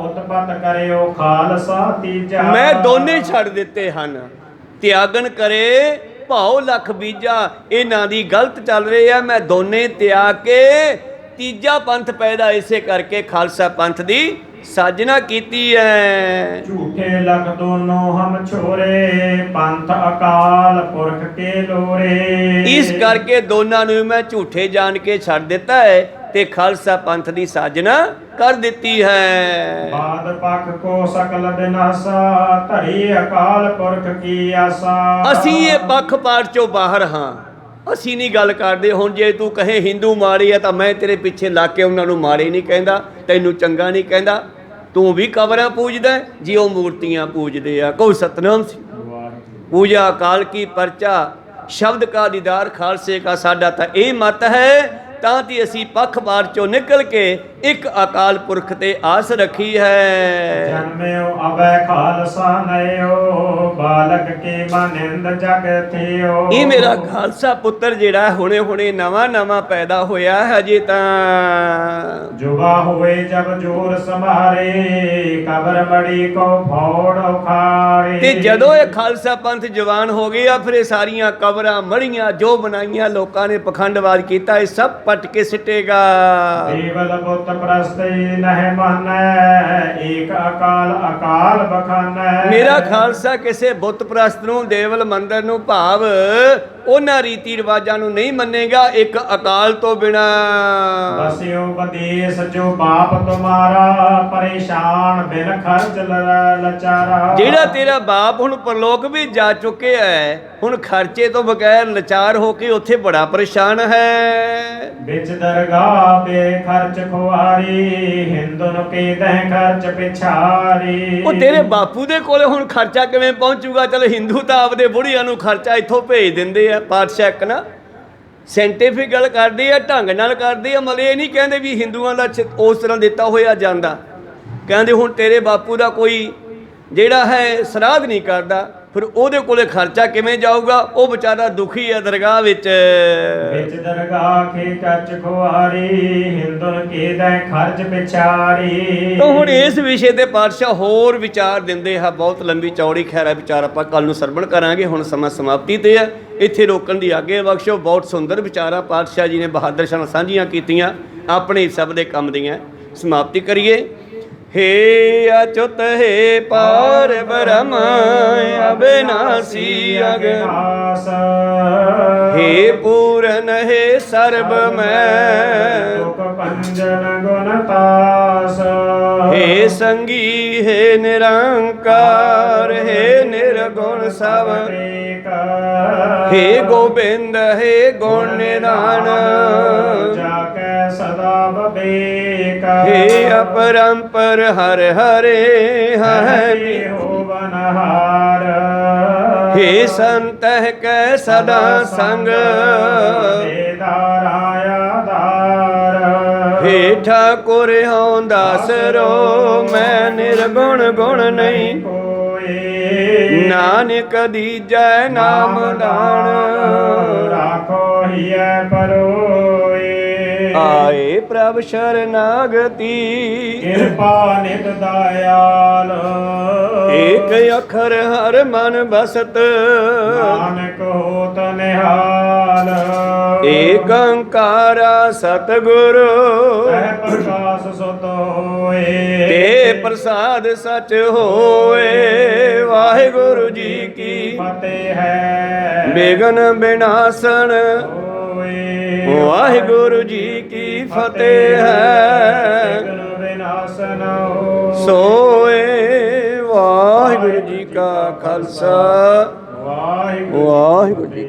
ਉਤਪਤ ਕਰਿਓ ਖਾਲਸਾ ਤੀਜਾ। ਮੈਂ ਦੋਨੇ ਛੱਡ ਦਿੱਤੇ ਹਨ। ਤਿਆਗਨ ਕਰੇ ਭਾਉ ਲਖ ਬੀਜਾ, ਇਹਨਾਂ ਦੀ ਗਲਤ ਚੱਲ ਰਹੀ ਹੈ। ਮੈਂ ਦੋਨੇ ਤਿਆਗ ਕੇ ਤੀਜਾ ਪੰਥ ਪੈਦਾ ਇਸੇ ਕਰਕੇ ਖਾਲਸਾ ਪੰਥ ਦੀ ਸਾਜਨਾ ਕੀਤੀ ਹੈ। ਝੂਠੇ ਲਖ ਦੋਨੋਂ ਹਮ ਛੋਰੇ, ਪੰਥ ਅਕਾਲ ਪੁਰਖ ਕੇ ਲੋਰੇ। ਇਸ ਕਰਕੇ ਦੋਨਾਂ ਨੂੰ ਮੈਂ ਝੂਠੇ ਜਾਣ ਕੇ ਛੱਡ ਦਿੱਤਾ ਹੈ ਤੇ ਖਾਲਸਾ ਪੰਥ ਦੀ ਸਾਜਨਾ ਕਰ ਦਿੱਤੀ ਹੈ। ਬਾਦ ਪੱਖ ਕੋ ਸਕਲ ਬਿਨਾਸਾ, ਧਰੀ ਅਕਾਲ ਪੁਰਖ ਕੀ ਆਸਾ। ਅਸੀਂ ਇਹ ਪੱਖਪਾਤ ਚੋਂ ਬਾਹਰ ਹਾਂ। ਅਸੀਂ ਨਹੀਂ ਗੱਲ ਕਰਦੇ। ਹੁਣ ਜੇ ਤੂੰ ਕਹੇ ਹਿੰਦੂ ਮਾੜੇ ਆ ਤਾਂ ਮੈਂ ਤੇਰੇ ਪਿੱਛੇ ਲੱਗ ਕੇ ਉਹਨਾਂ ਨੂੰ ਮਾੜੇ ਨਹੀਂ ਕਹਿੰਦਾ, ਤੈਨੂੰ ਚੰਗਾ ਨਹੀਂ ਕਹਿੰਦਾ। ਤੂੰ ਵੀ ਕਬਰਾਂ ਪੂਜਦਾ ਜੀ, ਉਹ ਮੂਰਤੀਆਂ ਪੂਜਦੇ ਆ। ਕਹੋ ਸਤਨਾਮ ਸਿੰਘ। ਪੂਜਾ ਕਾਲ ਕੀ ਪਰਚਾ, ਸ਼ਬਦ ਕਾ ਦੀਦਾਰ ਖਾਲਸੇ ਕਾ। ਸਾਡਾ ਤਾਂ ਇਹ ਮਤ ਹੈ ਤਾਂ ਕਿ ਅਸੀਂ ਪੱਖਪਾਤ ਚੋਂ ਨਿਕਲ ਕੇ ਇੱਕ ਅਕਾਲ ਪੁਰਖ ਤੇ ਆਸ ਰੱਖੀ ਹੈ। ਜਨਮਿਓ ਅਬੈ ਖਾਲਸਾ ਨਇਓ ਬਾਲਕ ਕੇ ਮਨਿੰਦ ਜਗ ਥਿਓ। ਇਹ ਮੇਰਾ ਖਾਲਸਾ ਪੁੱਤਰ ਜਿਹੜਾ ਹੁਣੇ ਹੁਣੇ ਨਵਾਂ ਨਵਾਂ ਪੈਦਾ ਹੋਇਆ ਹਜੇ ਤਾਂ ਜੁਵਾ ਹੋਏ ਜਬ ਜੋਰ ਸਮਾਰੇ ਕਬਰ ਬੜੀ ਕੋ ਫੋੜ ਉਖਾੜੇ। ਤੇ ਜਦੋਂ ਇਹ ਖਾਲਸਾ ਪੰਥ ਜਵਾਨ ਹੋ ਗਿਆ ਫਿਰ ਇਹ ਸਾਰੀਆਂ ਕਬਰਾਂ ਮੜੀਆਂ ਜੋ ਬਣਾਈਆਂ ਲੋਕਾਂ ਨੇ ਪਖੰਡਵਾਦ ਕੀਤਾ ਇਹ ਸਭ ਪੱਟ ਕੇ ਸਿੱਟੇਗਾ। ਦੇਵਲ ਬੁੱਤ ਪ੍ਰਸਤੇ ਨਹਿ ਮਾਨੈ ਏਕ ਅਕਾਲ ਅਕਾਲ ਬਖਾਨੈ। ਮੇਰਾ ਖਾਲਸਾ ਕਿਸੇ ਬੁੱਤ ਪ੍ਰਸਤ ਨੂੰ ਦੇਵਲ ਮੰਦਰ ਨੂੰ ਭਾਵ ਉਹਨਾਂ ਰੀਤੀ ਰਿਵਾਜਾਂ ਨੂੰ ਨਹੀਂ ਮੰਨੇਗਾ ਇੱਕ ਅਕਾਲ ਤੋਂ ਬਿਨਾ। ਬਸਿਓ ਬਦੇਸ ਜੋ ਬਾਪ ਤੁਮਾਰਾ ਪਰੇਸ਼ਾਨ ਬਿਨ ਖਰਚ ਲਚਾਰਾ। ਜਿਹੜਾ ਤੇਰਾ ਬਾਪ ਹੁਣ ਪਰਲੋਕ ਵੀ ਜਾ ਚੁੱਕਿਆ ਹੈ ਹੁਣ ਖਰਚੇ ਤੋਂ ਬਗੈਰ ਲਾਚਾਰ ਹੋ ਕੇ ਉੱਥੇ ਬੜਾ ਪਰੇਸ਼ਾਨ ਹੈ। ਵਿੱਚ ਦਰਗਾਹ ਬੇ ਖਰਚ ਖੁਆਰੀ ਹਿੰਦੁਨ ਕੇ ਦਹਿ ਖਰਚ ਪਿਛਾਰੀ। ਉਹ ਤੇਰੇ ਬਾਪੂ ਦੇ ਕੋਲੇ ਹੁਣ ਖਰਚਾ ਕਿਵੇਂ ਪਹੁੰਚੂਗਾ? ਚਲ ਹਿੰਦੂ ਤਾਂ ਆਪਦੇ ਬੁੜੀਆਂ ਨੂੰ ਖਰਚਾ ਇੱਥੋਂ ਭੇਜ ਦਿੰਦੇ ਆ ਪਾਤਸ਼ਾਹ ਇੱਕ ਨਾ ਸਾਇੰਟੀਫਿਕ ਗੱਲ ਕਰਦੇ ਆ ਢੰਗ ਨਾਲ ਕਰਦੇ ਆ ਮਤਲਬ ਇਹ ਨਹੀਂ ਕਹਿੰਦੇ ਵੀ ਹਿੰਦੂਆਂ ਦਾ ਉਸ ਤਰ੍ਹਾਂ ਦਿੱਤਾ ਹੋਇਆ ਜਾਂਦਾ। ਕਹਿੰਦੇ ਹੁਣ ਤੇਰੇ ਬਾਪੂ ਦਾ ਕੋਈ ਜਿਹੜਾ ਹੈ ਸਰਾਧ ਨਹੀਂ ਕਰਦਾ ਫਿਰ ਉਹਦੇ ਕੋਲੇ ਖਰਚਾ ਕਿਵੇਂ ਜਾਊਗਾ? ਉਹ ਵਿਚਾਰਾ ਦੁਖੀ ਹੈ ਦਰਗਾਹ ਵਿੱਚ। ਵਿੱਚ ਦਰਗਾਹ ਕੇ ਕੱਚ ਖੁਆਰੀ ਹਿੰਦੁਨ ਕੇ ਦਾ ਖਰਚ ਪਿਛਾਰੀ। ਤਾਂ ਹੁਣ ਇਸ ਵਿਸ਼ੇ ਤੇ ਪਾਤਸ਼ਾਹ ਹੋਰ ਵਿਚਾਰ ਦਿੰਦੇ ਆ ਬਹੁਤ ਲੰਬੀ ਚੌੜੀ ਖੈਰ ਹੈ ਵਿਚਾਰ ਆਪਾਂ ਕੱਲ ਨੂੰ ਸਰਵਣ ਕਰਾਂਗੇ। ਹੁਣ ਸਮਾਂ ਸਮਾਪਤੀ ਤੇ ਹੈ ਇੱਥੇ ਰੋਕਣ ਦੀ ਆਗੇ ਬਖਸ਼ੋ। ਬਹੁਤ ਸੁੰਦਰ ਵਿਚਾਰਾਂ ਪਾਤਸ਼ਾਹ ਜੀ ਨੇ ਬਹਾਦਰ ਸ਼ਾਹ ਸਾਂਝੀਆਂ ਕੀਤੀਆਂ ਆਪਣੇ ਸਭ ਦੇ ਕੰਮ ਦੀਆਂ। ਸਮਾਪਤੀ ਕਰੀਏ। हे अच्युत हे पार ब्रह्म अविनाशी अगनाश। हे पूरन हे सर्व मैं पंजन गुणतास। हे संगी हे निरंकार हे निर्गुण सब। हे गोविंद हे गुण निधान जाके सदा बबेक। हे अपरंपर हर हरे हरि हो बनहार। हे संत कै सदा संग दाराया दार। हे ठाकुर हों दासरो मैं निर्गुण गुण नहीं नानक दीजै नाम दान। राखो हिय परोए आए प्रभ शरणागति कृपा नित दयाल। एक अखर हर मन बसत नानक होत निहाल। एक ओंकारा सतगुरु प्रकाश सुत होए ते प्रसाद सच होए। वाहिगुरु जी की फतेह है बेगन विनाशन। वाहिगुरु जी की फतेह है विनाशन सोए। वाहिगुरु जी का खालसा वाहिगुरु जी